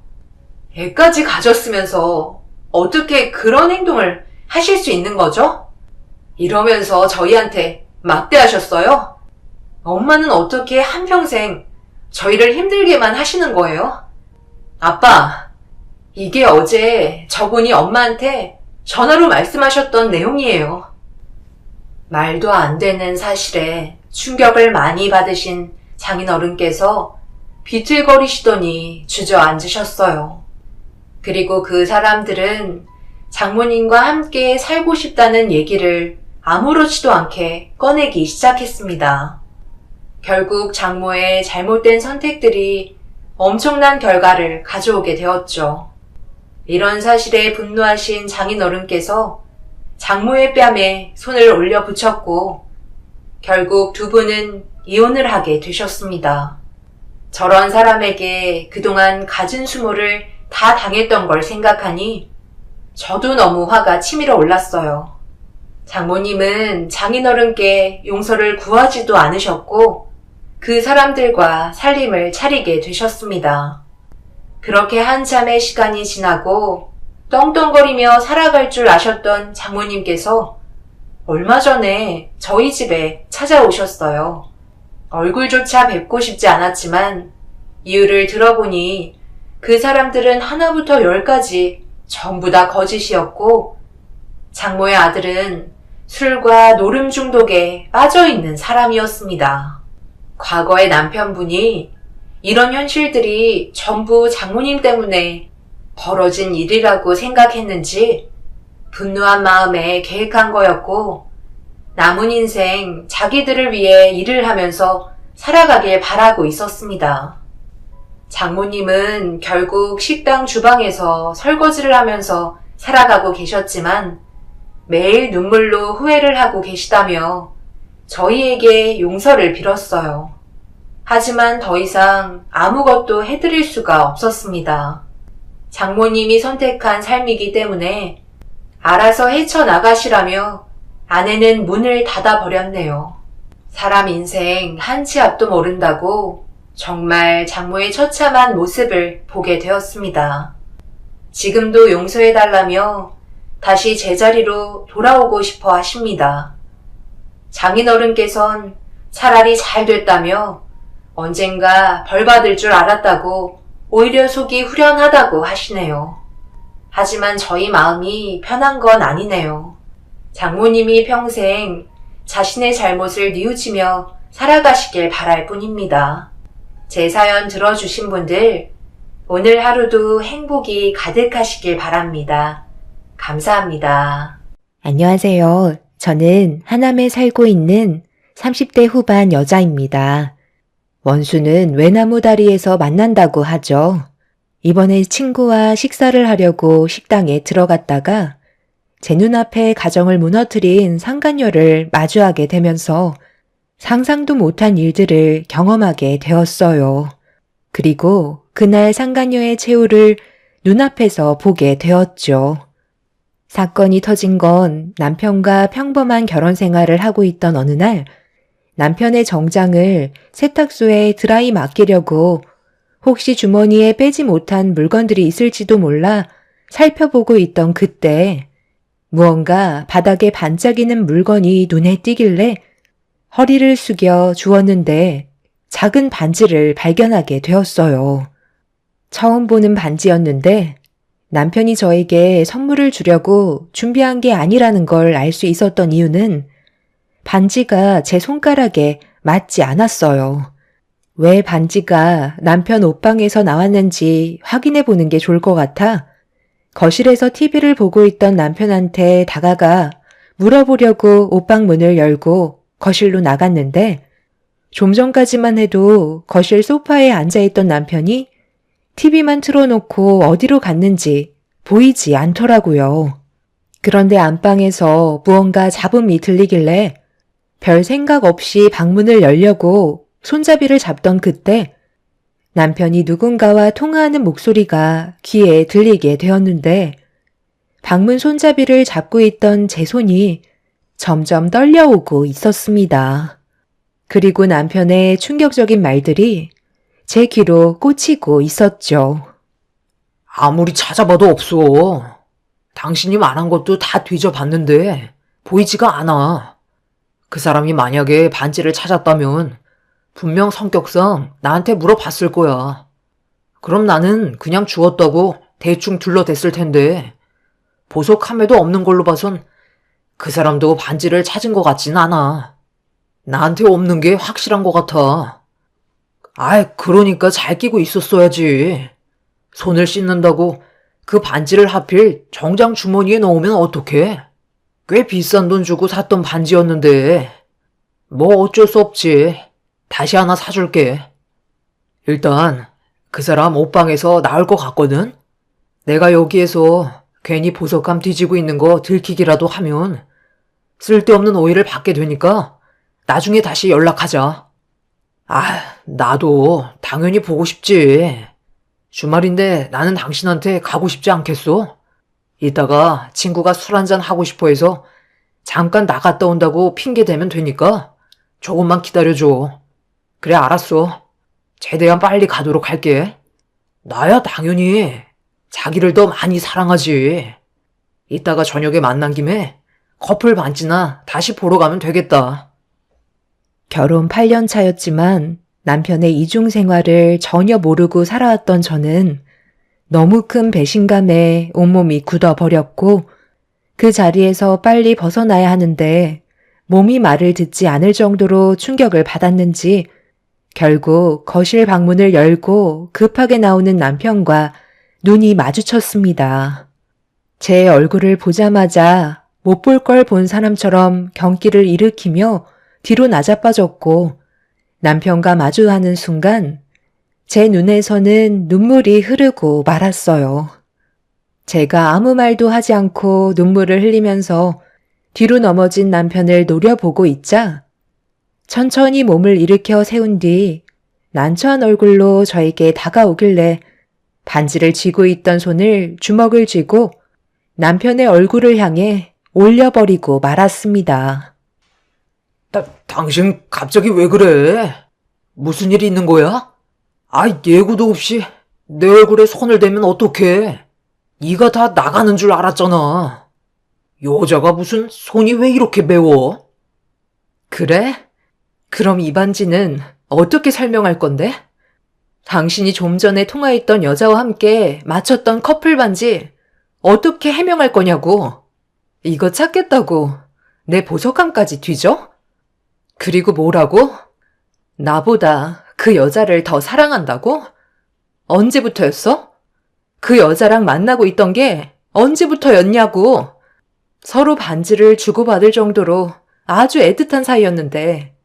애까지 가졌으면서 어떻게 그런 행동을 하실 수 있는 거죠? 이러면서 저희한테 막대하셨어요? 엄마는 어떻게 한평생 저희를 힘들게만 하시는 거예요? 아빠, 이게 어제 저분이 엄마한테 전화로 말씀하셨던 내용이에요. 말도 안 되는 사실에 충격을 많이 받으신 장인어른께서 비틀거리시더니 주저앉으셨어요. 그리고 그 사람들은 장모님과 함께 살고 싶다는 얘기를 아무렇지도 않게 꺼내기 시작했습니다. 결국 장모의 잘못된 선택들이 엄청난 결과를 가져오게 되었죠. 이런 사실에 분노하신 장인어른께서 장모의 뺨에 손을 올려 붙였고 결국 두 분은 이혼을 하게 되셨습니다. 저런 사람에게 그동안 갖은 수모를 다 당했던 걸 생각하니 저도 너무 화가 치밀어 올랐어요. 장모님은 장인어른께 용서를 구하지도 않으셨고 그 사람들과 살림을 차리게 되셨습니다. 그렇게 한참의 시간이 지나고 떵떵거리며 살아갈 줄 아셨던 장모님께서 얼마 전에 저희 집에 찾아오셨어요. 얼굴조차 뵙고 싶지 않았지만 이유를 들어보니 그 사람들은 하나부터 열까지 전부 다 거짓이었고 장모의 아들은 술과 노름 중독에 빠져있는 사람이었습니다. 과거의 남편분이 이런 현실들이 전부 장모님 때문에 벌어진 일이라고 생각했는지 분노한 마음에 계획한 거였고 남은 인생 자기들을 위해 일을 하면서 살아가길 바라고 있었습니다. 장모님은 결국 식당 주방에서 설거지를 하면서 살아가고 계셨지만 매일 눈물로 후회를 하고 계시다며 저희에게 용서를 빌었어요. 하지만 더 이상 아무것도 해드릴 수가 없었습니다. 장모님이 선택한 삶이기 때문에 알아서 헤쳐나가시라며 아내는 문을 닫아버렸네요. 사람 인생 한 치 앞도 모른다고 정말 장모의 처참한 모습을 보게 되었습니다. 지금도 용서해달라며 다시 제자리로 돌아오고 싶어 하십니다. 장인어른께선 차라리 잘 됐다며 언젠가 벌 받을 줄 알았다고 오히려 속이 후련하다고 하시네요. 하지만 저희 마음이 편한 건 아니네요. 장모님이 평생 자신의 잘못을 뉘우치며 살아가시길 바랄 뿐입니다. 제 사연 들어주신 분들, 오늘 하루도 행복이 가득하시길 바랍니다. 감사합니다. 안녕하세요. 저는 하남에 살고 있는 30대 후반 여자입니다. 원수는 외나무 다리에서 만난다고 하죠. 이번에 친구와 식사를 하려고 식당에 들어갔다가 제 눈앞에 가정을 무너뜨린 상간녀를 마주하게 되면서 상상도 못한 일들을 경험하게 되었어요. 그리고 그날 상간녀의 최후를 눈앞에서 보게 되었죠. 사건이 터진 건 남편과 평범한 결혼 생활을 하고 있던 어느 날 남편의 정장을 세탁소에 드라이 맡기려고 혹시 주머니에 빼지 못한 물건들이 있을지도 몰라 살펴보고 있던 그때 무언가 바닥에 반짝이는 물건이 눈에 띄길래 허리를 숙여 주었는데 작은 반지를 발견하게 되었어요. 처음 보는 반지였는데 남편이 저에게 선물을 주려고 준비한 게 아니라는 걸 알 수 있었던 이유는 반지가 제 손가락에 맞지 않았어요. 왜 반지가 남편 옷방에서 나왔는지 확인해 보는 게 좋을 것 같아 거실에서 TV를 보고 있던 남편한테 다가가 물어보려고 옷방 문을 열고 거실로 나갔는데 좀 전까지만 해도 거실 소파에 앉아있던 남편이 TV만 틀어놓고 어디로 갔는지 보이지 않더라고요. 그런데 안방에서 무언가 잡음이 들리길래 별 생각 없이 방문을 열려고 손잡이를 잡던 그때 남편이 누군가와 통화하는 목소리가 귀에 들리게 되었는데 방문 손잡이를 잡고 있던 제 손이 점점 떨려오고 있었습니다. 그리고 남편의 충격적인 말들이 제 귀로 꽂히고 있었죠. 아무리 찾아봐도 없어. 당신이 말한 것도 다 뒤져봤는데 보이지가 않아. 그 사람이 만약에 반지를 찾았다면 분명 성격상 나한테 물어봤을 거야. 그럼 나는 그냥 주웠다고 대충 둘러댔을 텐데 보석함에도 없는 걸로 봐선 그 사람도 반지를 찾은 것 같진 않아. 나한테 없는 게 확실한 것 같아. 그러니까 잘 끼고 있었어야지. 손을 씻는다고 그 반지를 하필 정장 주머니에 넣으면 어떡해? 꽤 비싼 돈 주고 샀던 반지였는데. 뭐 어쩔 수 없지. 다시 하나 사줄게. 일단 그 사람 옷방에서 나올 것 같거든? 내가 여기에서 괜히 보석감 뒤지고 있는 거 들키기라도 하면 쓸데없는 오해를 받게 되니까 나중에 다시 연락하자. 나도 당연히 보고 싶지. 주말인데 나는 당신한테 가고 싶지 않겠어? 이따가 친구가 술 한잔 하고 싶어 해서 잠깐 나갔다 온다고 핑계 대면 되니까 조금만 기다려줘. 그래, 알았어. 최대한 빨리 가도록 할게. 나야 당연히 자기를 더 많이 사랑하지. 이따가 저녁에 만난 김에 커플 반지나 다시 보러 가면 되겠다. 결혼 8년 차였지만 남편의 이중 생활을 전혀 모르고 살아왔던 저는 너무 큰 배신감에 온몸이 굳어버렸고 그 자리에서 빨리 벗어나야 하는데 몸이 말을 듣지 않을 정도로 충격을 받았는지 결국 거실 방문을 열고 급하게 나오는 남편과 눈이 마주쳤습니다. 제 얼굴을 보자마자 못 볼 걸 본 사람처럼 경기를 일으키며 뒤로 나자빠졌고 남편과 마주하는 순간 제 눈에서는 눈물이 흐르고 말았어요. 제가 아무 말도 하지 않고 눈물을 흘리면서 뒤로 넘어진 남편을 노려보고 있자 천천히 몸을 일으켜 세운 뒤 난처한 얼굴로 저에게 다가오길래 반지를 쥐고 있던 손을 주먹을 쥐고 남편의 얼굴을 향해 올려버리고 말았습니다. 당신 갑자기 왜 그래? 무슨 일이 있는 거야? 예고도 없이 내 얼굴에 손을 대면 어떡해? 네가 다 나가는 줄 알았잖아. 여자가 무슨 손이 왜 이렇게 매워? 그래? 그럼 이 반지는 어떻게 설명할 건데? 당신이 좀 전에 통화했던 여자와 함께 맞췄던 커플 반지 어떻게 해명할 거냐고. 이거 찾겠다고 내 보석함까지 뒤져? 그리고 뭐라고? 나보다 그 여자를 더 사랑한다고? 언제부터였어? 그 여자랑 만나고 있던 게 언제부터였냐고. 서로 반지를 주고받을 정도로 아주 애틋한 사이였는데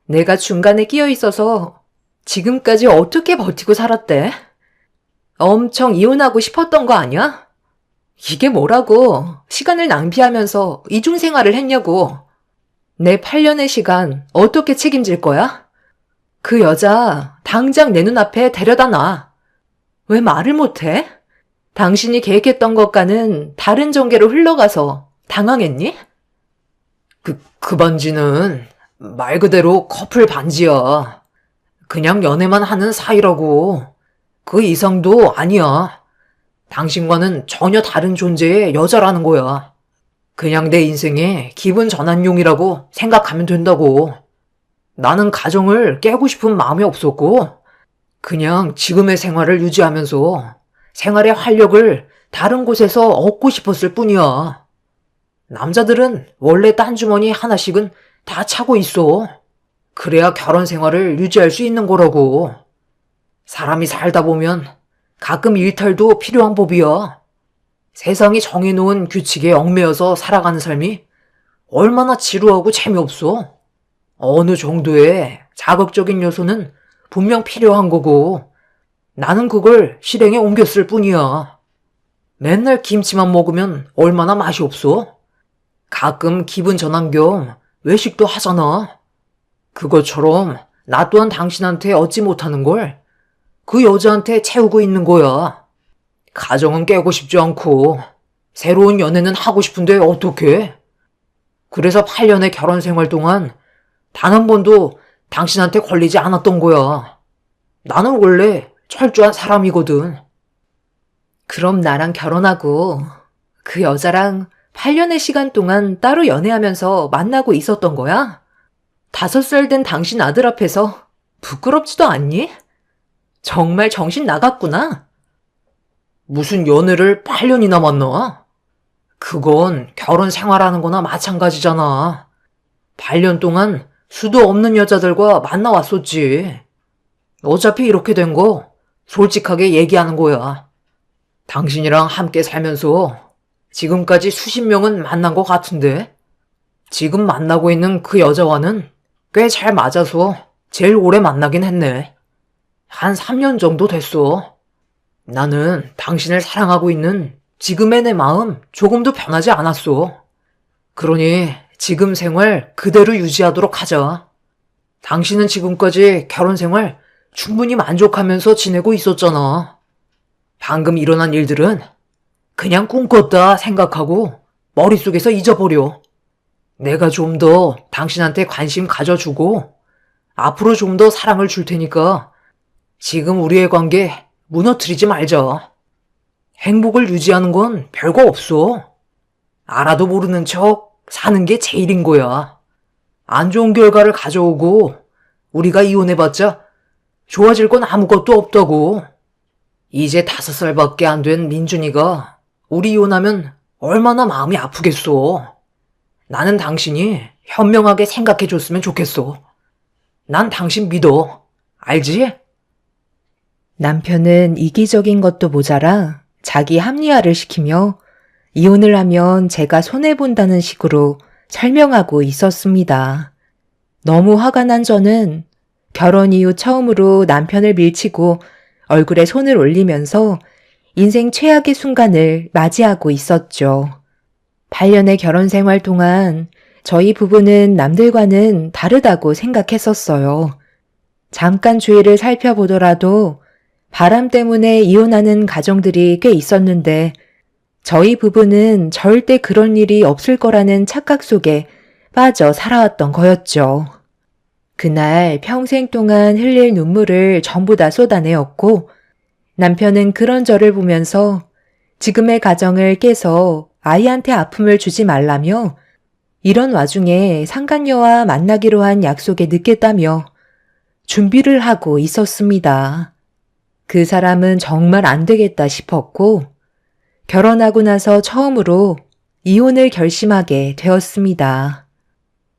내가 중간에 끼어 있어서 지금까지 어떻게 버티고 살았대? 엄청 이혼하고 싶었던 거 아니야? 이게 뭐라고 시간을 낭비하면서 이중생활을 했냐고. 내 8년의 시간 어떻게 책임질 거야? 그 여자 당장 내 눈앞에 데려다 놔. 왜 말을 못해? 당신이 계획했던 것과는 다른 전개로 흘러가서 당황했니? 그 반지는 말 그대로 커플 반지야. 그냥 연애만 하는 사이라고. 그 이상도 아니야. 당신과는 전혀 다른 존재의 여자라는 거야. 그냥 내 인생의 기분 전환용이라고 생각하면 된다고. 나는 가정을 깨고 싶은 마음이 없었고 그냥 지금의 생활을 유지하면서 생활의 활력을 다른 곳에서 얻고 싶었을 뿐이야. 남자들은 원래 딴주머니 하나씩은 다 차고 있어. 그래야 결혼 생활을 유지할 수 있는 거라고. 사람이 살다 보면 가끔 일탈도 필요한 법이야. 세상이 정해놓은 규칙에 얽매여서 살아가는 삶이 얼마나 지루하고 재미없어. 어느 정도의 자극적인 요소는 분명 필요한 거고 나는 그걸 실행에 옮겼을 뿐이야. 맨날 김치만 먹으면 얼마나 맛이 없어? 가끔 기분 전환 겸 외식도 하잖아. 그것처럼 나 또한 당신한테 얻지 못하는 걸 그 여자한테 채우고 있는 거야. 가정은 깨고 싶지 않고 새로운 연애는 하고 싶은데 어떡해? 그래서 8년의 결혼 생활 동안 단 한 번도 당신한테 걸리지 않았던 거야. 나는 원래 철저한 사람이거든. 그럼 나랑 결혼하고 그 여자랑 8년의 시간 동안 따로 연애하면서 만나고 있었던 거야? 5살 된 당신 아들 앞에서 부끄럽지도 않니? 정말 정신 나갔구나. 무슨 연애를 8년이나 만나? 그건 결혼 생활하는 거나 마찬가지잖아. 8년 동안 수도 없는 여자들과 만나왔었지. 어차피 이렇게 된 거 솔직하게 얘기하는 거야. 당신이랑 함께 살면서 지금까지 수십 명은 만난 것 같은데 지금 만나고 있는 그 여자와는 꽤 잘 맞아서 제일 오래 만나긴 했네. 한 3년 정도 됐어. 나는 당신을 사랑하고 있는 지금의 내 마음 조금도 변하지 않았어. 그러니 지금 생활 그대로 유지하도록 하자. 당신은 지금까지 결혼 생활 충분히 만족하면서 지내고 있었잖아. 방금 일어난 일들은 그냥 꿈 꿨다 생각하고 머릿속에서 잊어버려. 내가 좀 더 당신한테 관심 가져주고 앞으로 좀 더 사랑을 줄 테니까 지금 우리의 관계 무너뜨리지 말자. 행복을 유지하는 건 별거 없어. 알아도 모르는 척 사는 게 제일인 거야. 안 좋은 결과를 가져오고 우리가 이혼해봤자 좋아질 건 아무것도 없다고. 이제 5살밖에 안 된 민준이가 우리 이혼하면 얼마나 마음이 아프겠어. 나는 당신이 현명하게 생각해줬으면 좋겠어. 난 당신 믿어. 알지? 남편은 이기적인 것도 모자라 자기 합리화를 시키며 이혼을 하면 제가 손해본다는 식으로 설명하고 있었습니다. 너무 화가 난 저는 결혼 이후 처음으로 남편을 밀치고 얼굴에 손을 올리면서 인생 최악의 순간을 맞이하고 있었죠. 8년의 결혼 생활 동안 저희 부부는 남들과는 다르다고 생각했었어요. 잠깐 주위를 살펴보더라도 바람 때문에 이혼하는 가정들이 꽤 있었는데 저희 부부는 절대 그런 일이 없을 거라는 착각 속에 빠져 살아왔던 거였죠. 그날 평생 동안 흘릴 눈물을 전부 다 쏟아내었고 남편은 그런 저를 보면서 지금의 가정을 깨서 아이한테 아픔을 주지 말라며 이런 와중에 상간녀와 만나기로 한 약속에 늦겠다며 준비를 하고 있었습니다. 그 사람은 정말 안 되겠다 싶었고 결혼하고 나서 처음으로 이혼을 결심하게 되었습니다.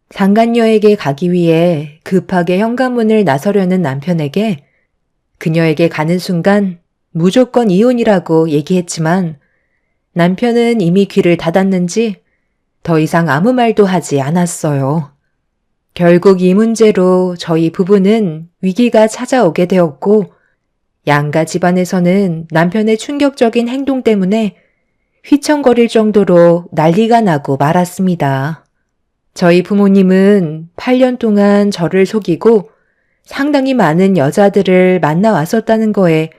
상간녀에게 가기 위해 급하게 현관문을 나서려는 남편에게 그녀에게 가는 순간 무조건 이혼이라고 얘기했지만 남편은 이미 귀를 닫았는지 더 이상 아무 말도 하지 않았어요. 결국 이 문제로 저희 부부는 위기가 찾아오게 되었고 양가 집안에서는 남편의 충격적인 행동 때문에 휘청거릴 정도로 난리가 나고 말았습니다. 저희 부모님은 8년 동안 저를 속이고 상당히 많은 여자들을 만나왔었다는 거에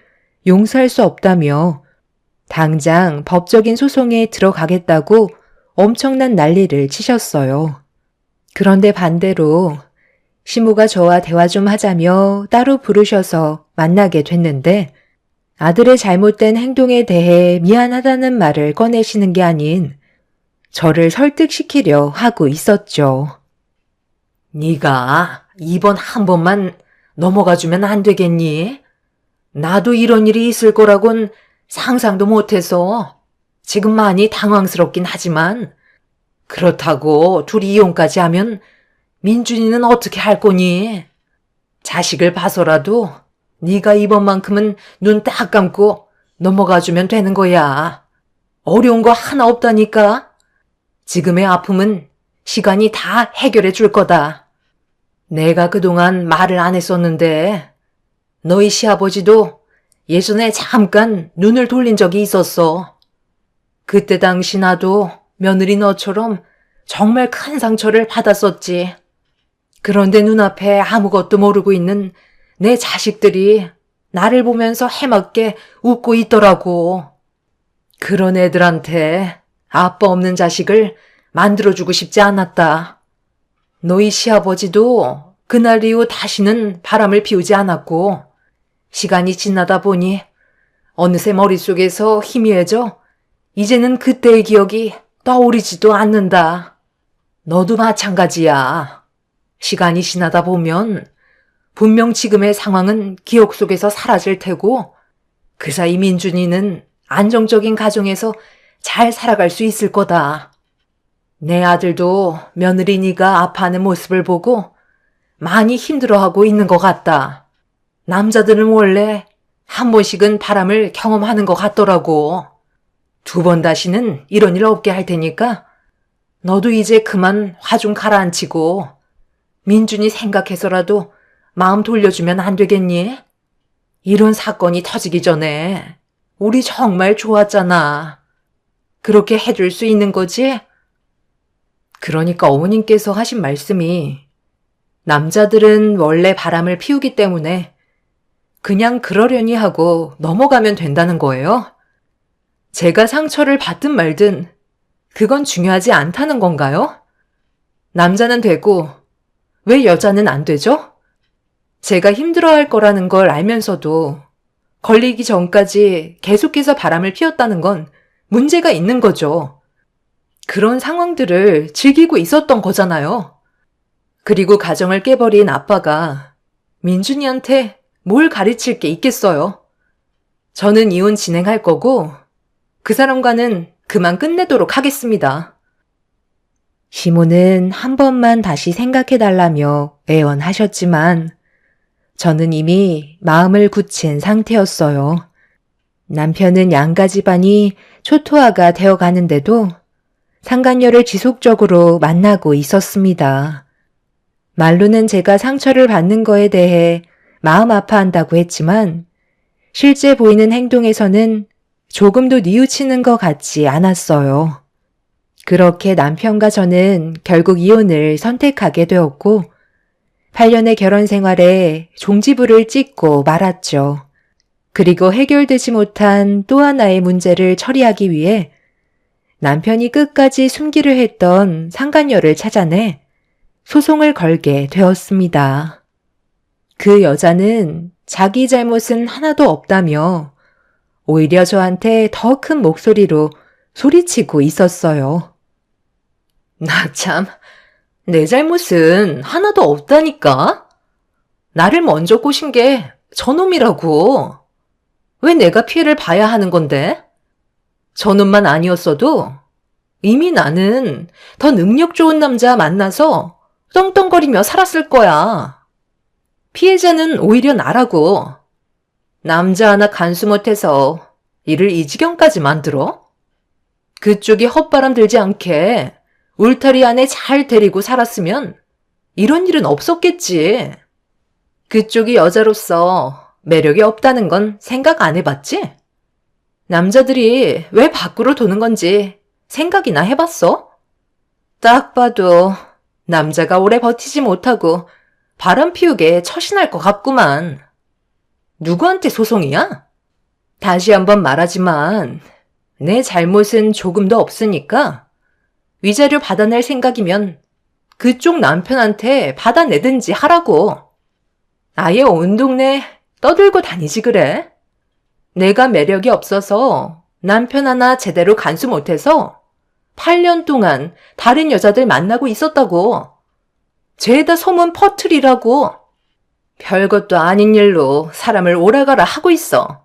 용서할 수 없다며 당장 법적인 소송에 들어가겠다고 엄청난 난리를 치셨어요. 그런데 반대로 시모가 저와 대화 좀 하자며 따로 부르셔서 만나게 됐는데 아들의 잘못된 행동에 대해 미안하다는 말을 꺼내시는 게 아닌 저를 설득시키려 하고 있었죠. 네가 이번 한 번만 넘어가주면 안 되겠니? 나도 이런 일이 있을 거라곤 상상도 못해서 지금 많이 당황스럽긴 하지만 그렇다고 둘이 이혼까지 하면 민준이는 어떻게 할 거니? 자식을 봐서라도 네가 이번만큼은 눈 딱 감고 넘어가주면 되는 거야. 어려운 거 하나 없다니까. 지금의 아픔은 시간이 다 해결해 줄 거다. 내가 그동안 말을 안 했었는데 너희 시아버지도 예전에 잠깐 눈을 돌린 적이 있었어. 그때 당시 나도 며느리 너처럼 정말 큰 상처를 받았었지. 그런데 눈앞에 아무것도 모르고 있는 내 자식들이 나를 보면서 해맑게 웃고 있더라고. 그런 애들한테 아빠 없는 자식을 만들어주고 싶지 않았다. 너희 시아버지도 그날 이후 다시는 바람을 피우지 않았고 시간이 지나다 보니 어느새 머릿속에서 희미해져 이제는 그때의 기억이 떠오르지도 않는다. 너도 마찬가지야. 시간이 지나다 보면 분명 지금의 상황은 기억 속에서 사라질 테고 그 사이 민준이는 안정적인 가정에서 잘 살아갈 수 있을 거다. 내 아들도 며느리니가 아파하는 모습을 보고 많이 힘들어하고 있는 것 같다. 남자들은 원래 한 번씩은 바람을 경험하는 것 같더라고. 2번 다시는 이런 일 없게 할 테니까 너도 이제 그만 화 좀 가라앉히고 민준이 생각해서라도 마음 돌려주면 안 되겠니? 이런 사건이 터지기 전에 우리 정말 좋았잖아. 그렇게 해줄 수 있는 거지? 그러니까 어머님께서 하신 말씀이 남자들은 원래 바람을 피우기 때문에 그냥 그러려니 하고 넘어가면 된다는 거예요? 제가 상처를 받든 말든 그건 중요하지 않다는 건가요? 남자는 되고 왜 여자는 안 되죠? 제가 힘들어할 거라는 걸 알면서도 걸리기 전까지 계속해서 바람을 피웠다는 건 문제가 있는 거죠. 그런 상황들을 즐기고 있었던 거잖아요. 그리고 가정을 깨버린 아빠가 민준이한테 뭘 가르칠 게 있겠어요. 저는 이혼 진행할 거고 그 사람과는 그만 끝내도록 하겠습니다. 시모는 한 번만 다시 생각해달라며 애원하셨지만 저는 이미 마음을 굳힌 상태였어요. 남편은 양가 집안이 초토화가 되어가는데도 상간녀를 지속적으로 만나고 있었습니다. 말로는 제가 상처를 받는 거에 대해 마음 아파한다고 했지만 실제 보이는 행동에서는 조금도 뉘우치는 것 같지 않았어요. 그렇게 남편과 저는 결국 이혼을 선택하게 되었고 8년의 결혼 생활에 종지부를 찍고 말았죠. 그리고 해결되지 못한 또 하나의 문제를 처리하기 위해 남편이 끝까지 숨기려 했던 상간녀를 찾아내 소송을 걸게 되었습니다. 그 여자는 자기 잘못은 하나도 없다며 오히려 저한테 더 큰 목소리로 소리치고 있었어요. 나 참, 내 잘못은 하나도 없다니까? 나를 먼저 꼬신 게 저놈이라고. 왜 내가 피해를 봐야 하는 건데? 저놈만 아니었어도 이미 나는 더 능력 좋은 남자 만나서 떵떵거리며 살았을 거야. 피해자는 오히려 나라고. 남자 하나 간수 못해서 일을 이 지경까지 만들어? 그쪽이 헛바람 들지 않게 울타리 안에 잘 데리고 살았으면 이런 일은 없었겠지. 그쪽이 여자로서 매력이 없다는 건 생각 안 해봤지? 남자들이 왜 밖으로 도는 건지 생각이나 해봤어? 딱 봐도 남자가 오래 버티지 못하고 바람 피우게 처신할 것 같구만. 누구한테 소송이야? 다시 한번 말하지만 내 잘못은 조금도 없으니까 위자료 받아낼 생각이면 그쪽 남편한테 받아내든지 하라고. 아예 온 동네 떠들고 다니지 그래? 내가 매력이 없어서 남편 하나 제대로 간수 못해서 8년 동안 다른 여자들 만나고 있었다고. 죄다 소문 퍼트리라고. 별것도 아닌 일로 사람을 오라가라 하고 있어.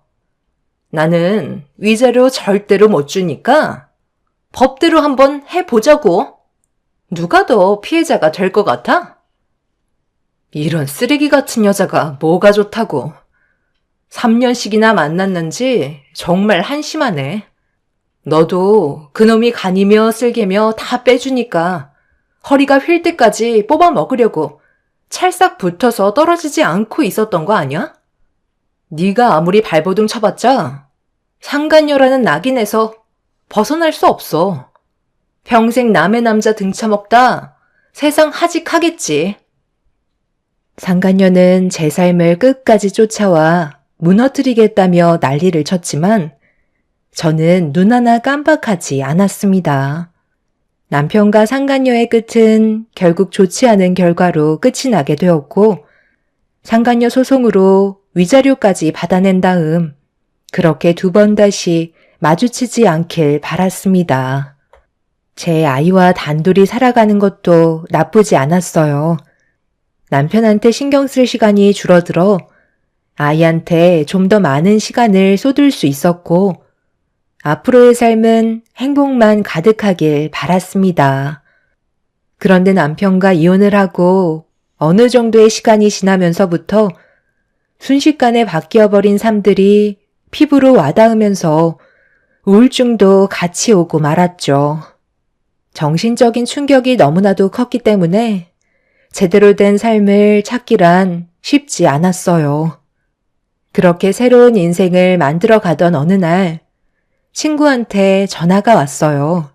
나는 위자료 절대로 못 주니까 법대로 한번 해보자고. 누가 더 피해자가 될 것 같아? 이런 쓰레기 같은 여자가 뭐가 좋다고. 3년씩이나 만났는지 정말 한심하네. 너도 그놈이 간이며 쓸개며 다 빼주니까 허리가 휠 때까지 뽑아 먹으려고 찰싹 붙어서 떨어지지 않고 있었던 거 아니야? 네가 아무리 발버둥 쳐봤자 상간녀라는 낙인에서 벗어날 수 없어. 평생 남의 남자 등쳐먹다 세상 하직하겠지. 상간녀는 제 삶을 끝까지 쫓아와 무너뜨리겠다며 난리를 쳤지만 저는 눈 하나 깜빡하지 않았습니다. 남편과 상간녀의 끝은 결국 좋지 않은 결과로 끝이 나게 되었고 상간녀 소송으로 위자료까지 받아낸 다음 그렇게 2번 다시 마주치지 않길 바랐습니다. 제 아이와 단둘이 살아가는 것도 나쁘지 않았어요. 남편한테 신경 쓸 시간이 줄어들어 아이한테 좀 더 많은 시간을 쏟을 수 있었고 앞으로의 삶은 행복만 가득하길 바랐습니다. 그런데 남편과 이혼을 하고 어느 정도의 시간이 지나면서부터 순식간에 바뀌어버린 삶들이 피부로 와닿으면서 우울증도 같이 오고 말았죠. 정신적인 충격이 너무나도 컸기 때문에 제대로 된 삶을 찾기란 쉽지 않았어요. 그렇게 새로운 인생을 만들어 가던 어느 날 친구한테 전화가 왔어요.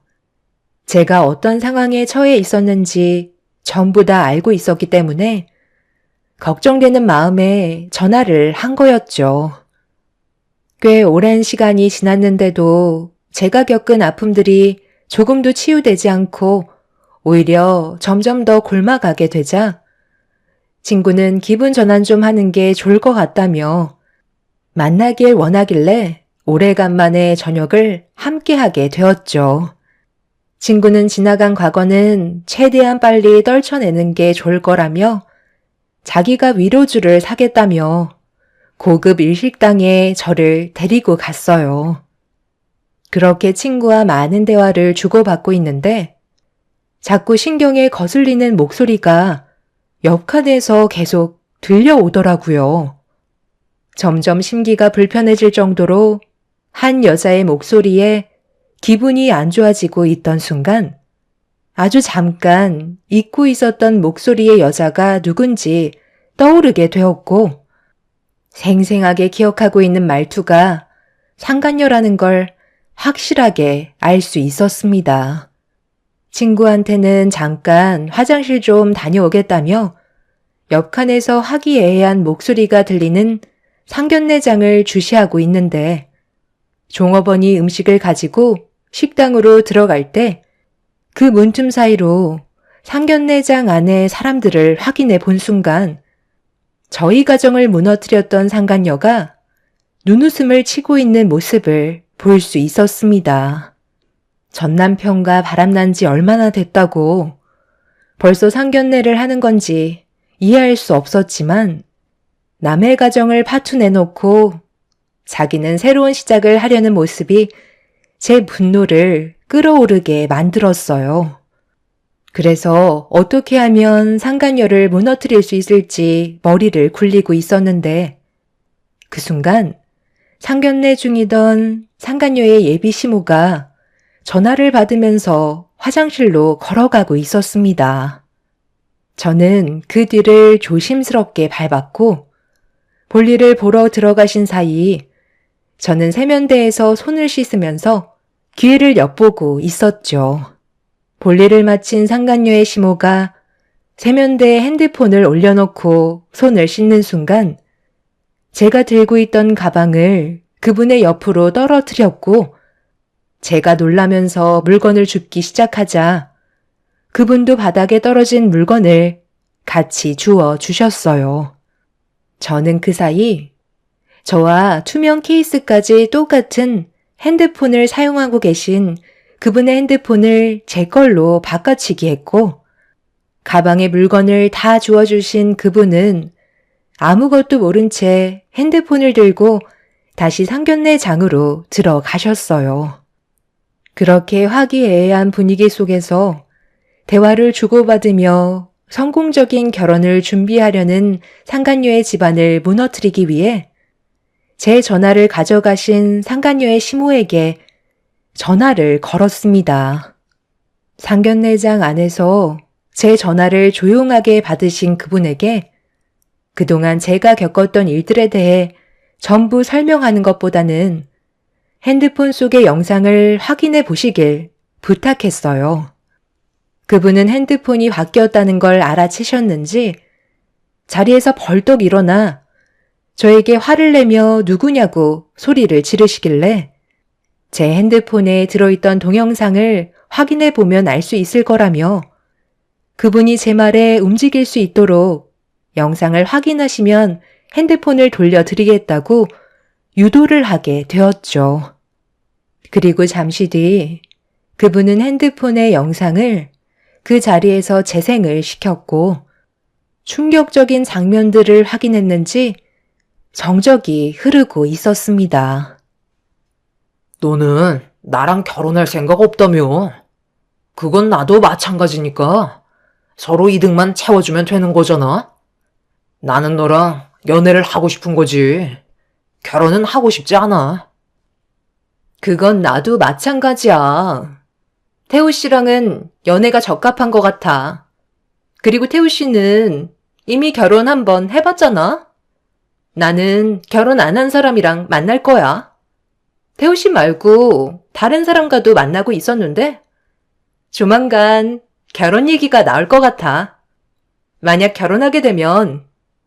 제가 어떤 상황에 처해 있었는지 전부 다 알고 있었기 때문에 걱정되는 마음에 전화를 한 거였죠. 꽤 오랜 시간이 지났는데도 제가 겪은 아픔들이 조금도 치유되지 않고 오히려 점점 더 골마가게 되자 친구는 기분 전환 좀 하는 게 좋을 것 같다며 만나길 원하길래 오래간만에 저녁을 함께하게 되었죠. 친구는 지나간 과거는 최대한 빨리 떨쳐내는 게 좋을 거라며 자기가 위로주를 사겠다며 고급 일식당에 저를 데리고 갔어요. 그렇게 친구와 많은 대화를 주고받고 있는데 자꾸 신경에 거슬리는 목소리가 옆칸에서 계속 들려오더라고요. 점점 심기가 불편해질 정도로 한 여자의 목소리에 기분이 안 좋아지고 있던 순간 아주 잠깐 잊고 있었던 목소리의 여자가 누군지 떠오르게 되었고 생생하게 기억하고 있는 말투가 상간녀라는 걸 확실하게 알 수 있었습니다. 친구한테는 잠깐 화장실 좀 다녀오겠다며 옆칸에서 화기애애한 목소리가 들리는 상견례장을 주시하고 있는데 종업원이 음식을 가지고 식당으로 들어갈 때 그 문틈 사이로 상견례장 안에 사람들을 확인해 본 순간 저희 가정을 무너뜨렸던 상간녀가 눈웃음을 치고 있는 모습을 볼 수 있었습니다. 전 남편과 바람난 지 얼마나 됐다고 벌써 상견례를 하는 건지 이해할 수 없었지만 남의 가정을 파투내놓고 자기는 새로운 시작을 하려는 모습이 제 분노를 끌어오르게 만들었어요. 그래서 어떻게 하면 상간녀를 무너뜨릴 수 있을지 머리를 굴리고 있었는데 그 순간 상견례 중이던 상간녀의 예비 시모가 전화를 받으면서 화장실로 걸어가고 있었습니다. 저는 그 뒤를 조심스럽게 밟았고 볼일을 보러 들어가신 사이 저는 세면대에서 손을 씻으면서 기회를 엿보고 있었죠. 볼일을 마친 상간녀의 시모가 세면대에 핸드폰을 올려놓고 손을 씻는 순간 제가 들고 있던 가방을 그분의 옆으로 떨어뜨렸고 제가 놀라면서 물건을 줍기 시작하자 그분도 바닥에 떨어진 물건을 같이 주워 주셨어요. 저는 그 사이 저와 투명 케이스까지 똑같은 핸드폰을 사용하고 계신 그분의 핸드폰을 제 걸로 바꿔치기 했고 가방에 물건을 다 주워주신 그분은 아무것도 모른 채 핸드폰을 들고 다시 상견례 장으로 들어가셨어요. 그렇게 화기애애한 분위기 속에서 대화를 주고받으며 성공적인 결혼을 준비하려는 상간녀의 집안을 무너뜨리기 위해 제 전화를 가져가신 상간녀의 시모에게 전화를 걸었습니다. 상견례장 안에서 제 전화를 조용하게 받으신 그분에게 그동안 제가 겪었던 일들에 대해 전부 설명하는 것보다는 핸드폰 속의 영상을 확인해 보시길 부탁했어요. 그분은 핸드폰이 바뀌었다는 걸 알아채셨는지 자리에서 벌떡 일어나 저에게 화를 내며 누구냐고 소리를 지르시길래 제 핸드폰에 들어있던 동영상을 확인해 보면 알 수 있을 거라며 그분이 제 말에 움직일 수 있도록 영상을 확인하시면 핸드폰을 돌려드리겠다고 유도를 하게 되었죠. 그리고 잠시 뒤 그분은 핸드폰의 영상을 그 자리에서 재생을 시켰고 충격적인 장면들을 확인했는지 정적이 흐르고 있었습니다. 너는 나랑 결혼할 생각 없다며. 그건 나도 마찬가지니까 서로 이득만 채워주면 되는 거잖아. 나는 너랑 연애를 하고 싶은 거지. 결혼은 하고 싶지 않아. 그건 나도 마찬가지야. 태우 씨랑은 연애가 적합한 것 같아. 그리고 태우 씨는 이미 결혼 한번 해봤잖아? 나는 결혼 안 한 사람이랑 만날 거야. 태우 씨 말고 다른 사람과도 만나고 있었는데 조만간 결혼 얘기가 나올 것 같아. 만약 결혼하게 되면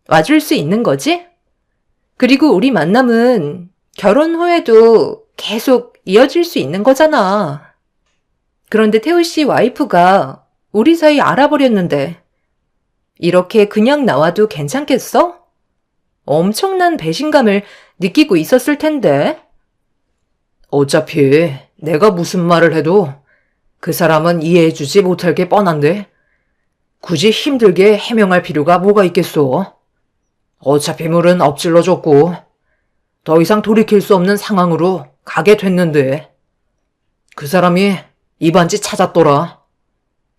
와줄 수 있는 거지? 그리고 우리 만남은 결혼 후에도 계속 이어질 수 있는 거잖아. 그런데 태우 씨 와이프가 우리 사이 알아버렸는데 이렇게 그냥 나와도 괜찮겠어? 엄청난 배신감을 느끼고 있었을 텐데. 어차피 내가 무슨 말을 해도 그 사람은 이해해주지 못할 게 뻔한데 굳이 힘들게 해명할 필요가 뭐가 있겠소. 어차피 물은 엎질러졌고 더 이상 돌이킬 수 없는 상황으로 가게 됐는데 그 사람이 이반지 찾았더라.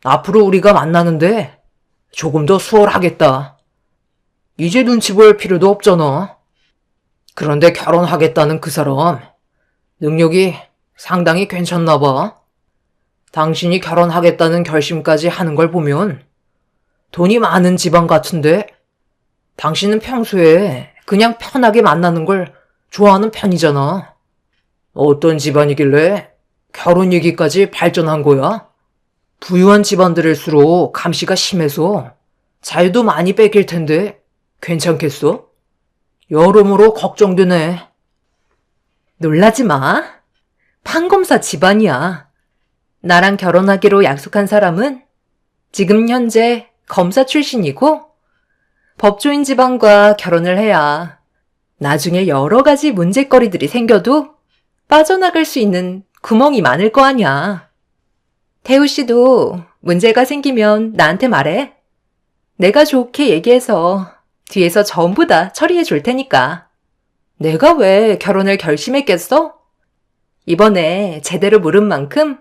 앞으로 우리가 만나는데 조금 더 수월하겠다. 이제 눈치 볼 필요도 없잖아. 그런데 결혼하겠다는 그 사람 능력이 상당히 괜찮나 봐. 당신이 결혼하겠다는 결심까지 하는 걸 보면 돈이 많은 집안 같은데 당신은 평소에 그냥 편하게 만나는 걸 좋아하는 편이잖아. 어떤 집안이길래 결혼 얘기까지 발전한 거야? 부유한 집안들일수록 감시가 심해서 자유도 많이 뺏길 텐데 괜찮겠어? 여러모로 걱정되네. 놀라지 마. 판검사 집안이야. 나랑 결혼하기로 약속한 사람은 지금 현재 검사 출신이고 법조인 집안과 결혼을 해야 나중에 여러 가지 문제거리들이 생겨도 빠져나갈 수 있는 구멍이 많을 거 아니야. 태우 씨도 문제가 생기면 나한테 말해. 내가 좋게 얘기해서 뒤에서 전부 다 처리해 줄 테니까. 내가 왜 결혼을 결심했겠어? 이번에 제대로 물은 만큼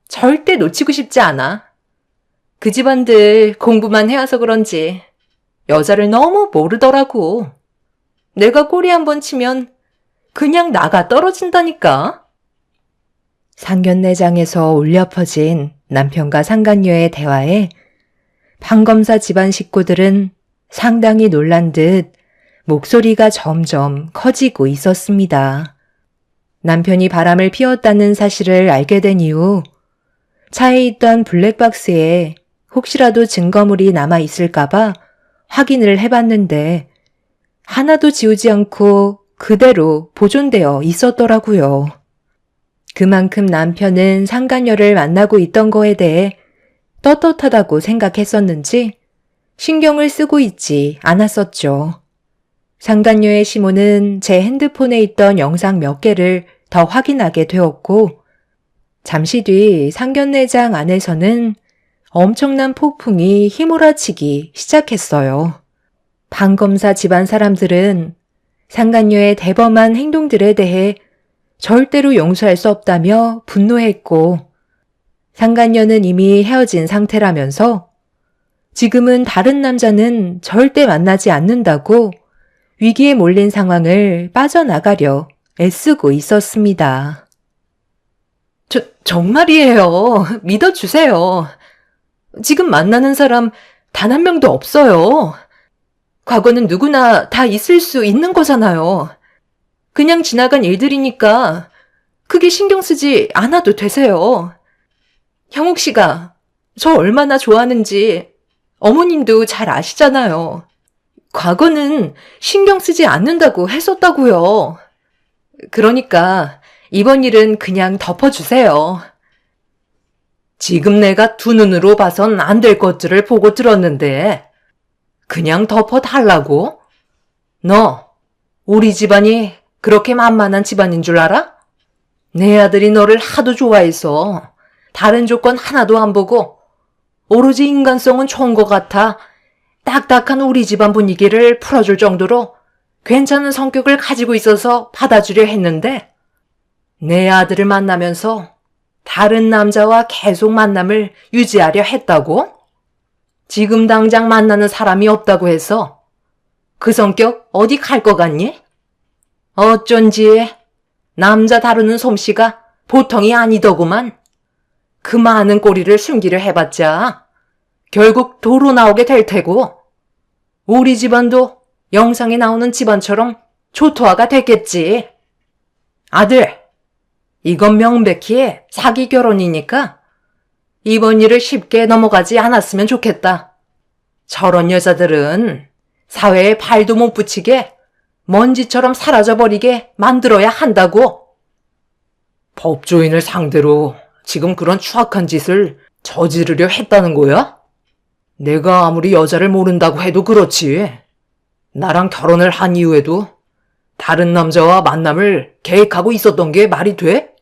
절대 놓치고 싶지 않아. 그 집안들 공부만 해와서 그런지 여자를 너무 모르더라고. 내가 꼬리 한번 치면 그냥 나가 떨어진다니까. 상견례장에서 울려 퍼진 남편과 상간녀의 대화에 판검사 집안 식구들은 상당히 놀란 듯 목소리가 점점 커지고 있었습니다. 남편이 바람을 피웠다는 사실을 알게 된 이후 차에 있던 블랙박스에 혹시라도 증거물이 남아 있을까봐 확인을 해봤는데 하나도 지우지 않고 그대로 보존되어 있었더라고요. 그만큼 남편은 상간녀를 만나고 있던 거에 대해 떳떳하다고 생각했었는지 신경을 쓰고 있지 않았었죠. 상간녀의 시모는 제 핸드폰에 있던 영상 몇 개를 더 확인하게 되었고 잠시 뒤 상견례장 안에서는 엄청난 폭풍이 휘몰아치기 시작했어요. 판검사 집안 사람들은 상간녀의 대범한 행동들에 대해 절대로 용서할 수 없다며 분노했고, 상간녀는 이미 헤어진 상태라면서 지금은 다른 남자는 절대 만나지 않는다고 위기에 몰린 상황을 빠져나가려 애쓰고 있었습니다. 정말이에요. 믿어주세요. 지금 만나는 사람 단 한 명도 없어요. 과거는 누구나 다 있을 수 있는 거잖아요. 그냥 지나간 일들이니까 크게 신경 쓰지 않아도 되세요. 형욱 씨가 저 얼마나 좋아하는지 어머님도 잘 아시잖아요. 과거는 신경 쓰지 않는다고 했었다고요. 그러니까 이번 일은 그냥 덮어주세요. 지금 내가 두 눈으로 봐선 안 될 것들을 보고 들었는데 그냥 덮어달라고? 너 우리 집안이 그렇게 만만한 집안인 줄 알아? 내 아들이 너를 하도 좋아해서 다른 조건 하나도 안 보고 오로지 인간성은 좋은 것 같아 딱딱한 우리 집안 분위기를 풀어줄 정도로 괜찮은 성격을 가지고 있어서 받아주려 했는데 내 아들을 만나면서 다른 남자와 계속 만남을 유지하려 했다고? 지금 당장 만나는 사람이 없다고 해서 그 성격 어디 갈 것 같니? 어쩐지 남자 다루는 솜씨가 보통이 아니더구만. 그 많은 꼬리를 숨기려 해봤자 결국 도로 나오게 될 테고 우리 집안도 영상에 나오는 집안처럼 초토화가 됐겠지. 아들, 이건 명백히 사기 결혼이니까 이번 일을 쉽게 넘어가지 않았으면 좋겠다. 저런 여자들은 사회에 발도 못 붙이게 먼지처럼 사라져버리게 만들어야 한다고. 법조인을 상대로 지금 그런 추악한 짓을 저지르려 했다는 거야? 내가 아무리 여자를 모른다고 해도 그렇지. 나랑 결혼을 한 이후에도 다른 남자와 만남을 계획하고 있었던 게 말이 돼?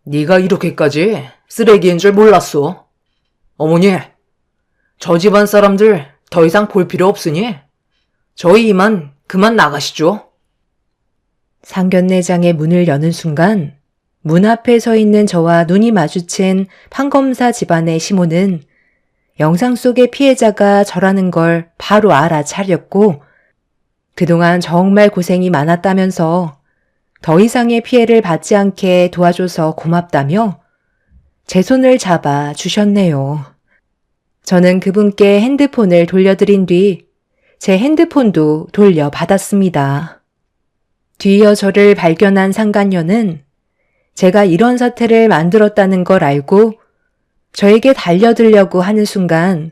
네가 이렇게까지 쓰레기인 줄 몰랐어. 어머니, 저 집안 사람들 더 이상 볼 필요 없으니 저희 이만 그만 나가시죠. 상견례장의 문을 여는 순간 문 앞에 서 있는 저와 눈이 마주친 판검사 집안의 시모는 영상 속의 피해자가 저라는 걸 바로 알아차렸고 그동안 정말 고생이 많았다면서 더 이상의 피해를 받지 않게 도와줘서 고맙다며 제 손을 잡아 주셨네요. 저는 그분께 핸드폰을 돌려드린 뒤 제 핸드폰도 돌려받았습니다. 뒤이어 저를 발견한 상간녀는 제가 이런 사태를 만들었다는 걸 알고 저에게 달려들려고 하는 순간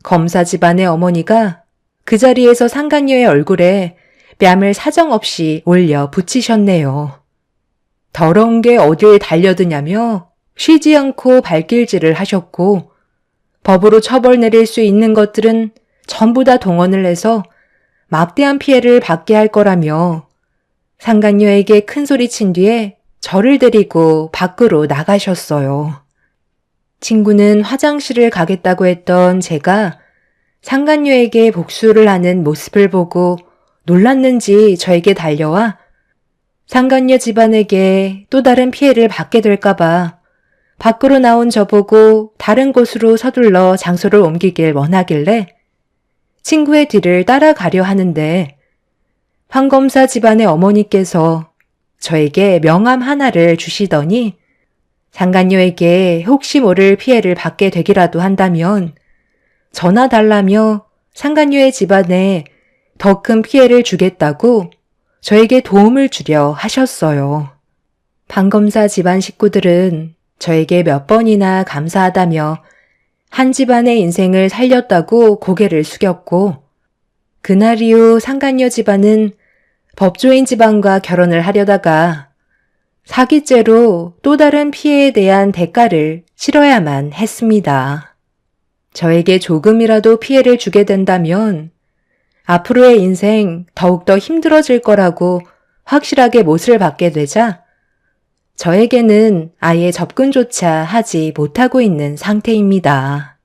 검사 집안의 어머니가 그 자리에서 상간녀의 얼굴에 뺨을 사정없이 올려 붙이셨네요. 더러운 게 어딜 달려드냐며 쉬지 않고 발길질을 하셨고 법으로 처벌 내릴 수 있는 것들은 전부 다 동원을 해서 막대한 피해를 받게 할 거라며 상간녀에게 큰 소리 친 뒤에 저를 데리고 밖으로 나가셨어요. 친구는 화장실을 가겠다고 했던 제가 상간녀에게 복수를 하는 모습을 보고 놀랐는지 저에게 달려와 상간녀 집안에게 또 다른 피해를 받게 될까봐 밖으로 나온 저보고 다른 곳으로 서둘러 장소를 옮기길 원하길래 친구의 뒤를 따라가려 하는데 판검사 집안의 어머니께서 저에게 명함 하나를 주시더니 상간녀에게 혹시 모를 피해를 받게 되기라도 한다면 전화 달라며 상간녀의 집안에 더 큰 피해를 주겠다고 저에게 도움을 주려 하셨어요. 판검사 집안 식구들은 저에게 몇 번이나 감사하다며 한 집안의 인생을 살렸다고 고개를 숙였고 그날 이후 상간녀 집안은 법조인 집안과 결혼을 하려다가 사기죄로 또 다른 피해에 대한 대가를 치러야만 했습니다. 저에게 조금이라도 피해를 주게 된다면 앞으로의 인생 더욱더 힘들어질 거라고 확실하게 못을 받게 되자 저에게는 아예 접근조차 하지 못하고 있는 상태입니다.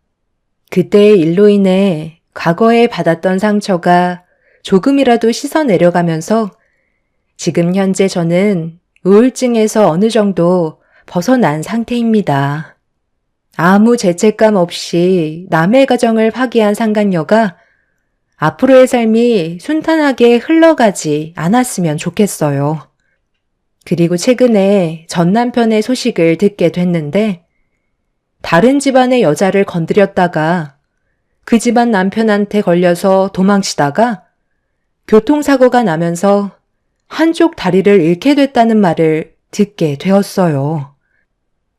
그때의 일로 인해 과거에 받았던 상처가 조금이라도 씻어내려가면서 지금 현재 저는 우울증에서 어느 정도 벗어난 상태입니다. 아무 죄책감 없이 남의 가정을 파기한 상간녀가 앞으로의 삶이 순탄하게 흘러가지 않았으면 좋겠어요. 그리고 최근에 전 남편의 소식을 듣게 됐는데 다른 집안의 여자를 건드렸다가 그 집안 남편한테 걸려서 도망치다가 교통사고가 나면서 한쪽 다리를 잃게 됐다는 말을 듣게 되었어요.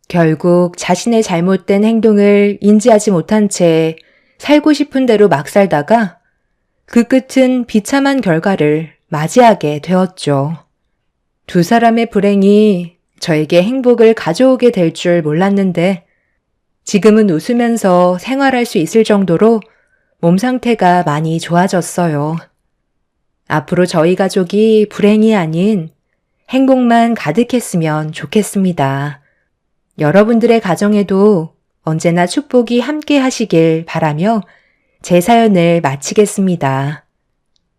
결국 자신의 잘못된 행동을 인지하지 못한 채 살고 싶은 대로 막 살다가 그 끝은 비참한 결과를 맞이하게 되었죠. 두 사람의 불행이 저에게 행복을 가져오게 될 줄 몰랐는데 지금은 웃으면서 생활할 수 있을 정도로 몸 상태가 많이 좋아졌어요. 앞으로 저희 가족이 불행이 아닌 행복만 가득했으면 좋겠습니다. 여러분들의 가정에도 언제나 축복이 함께 하시길 바라며 제 사연을 마치겠습니다.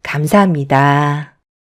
감사합니다.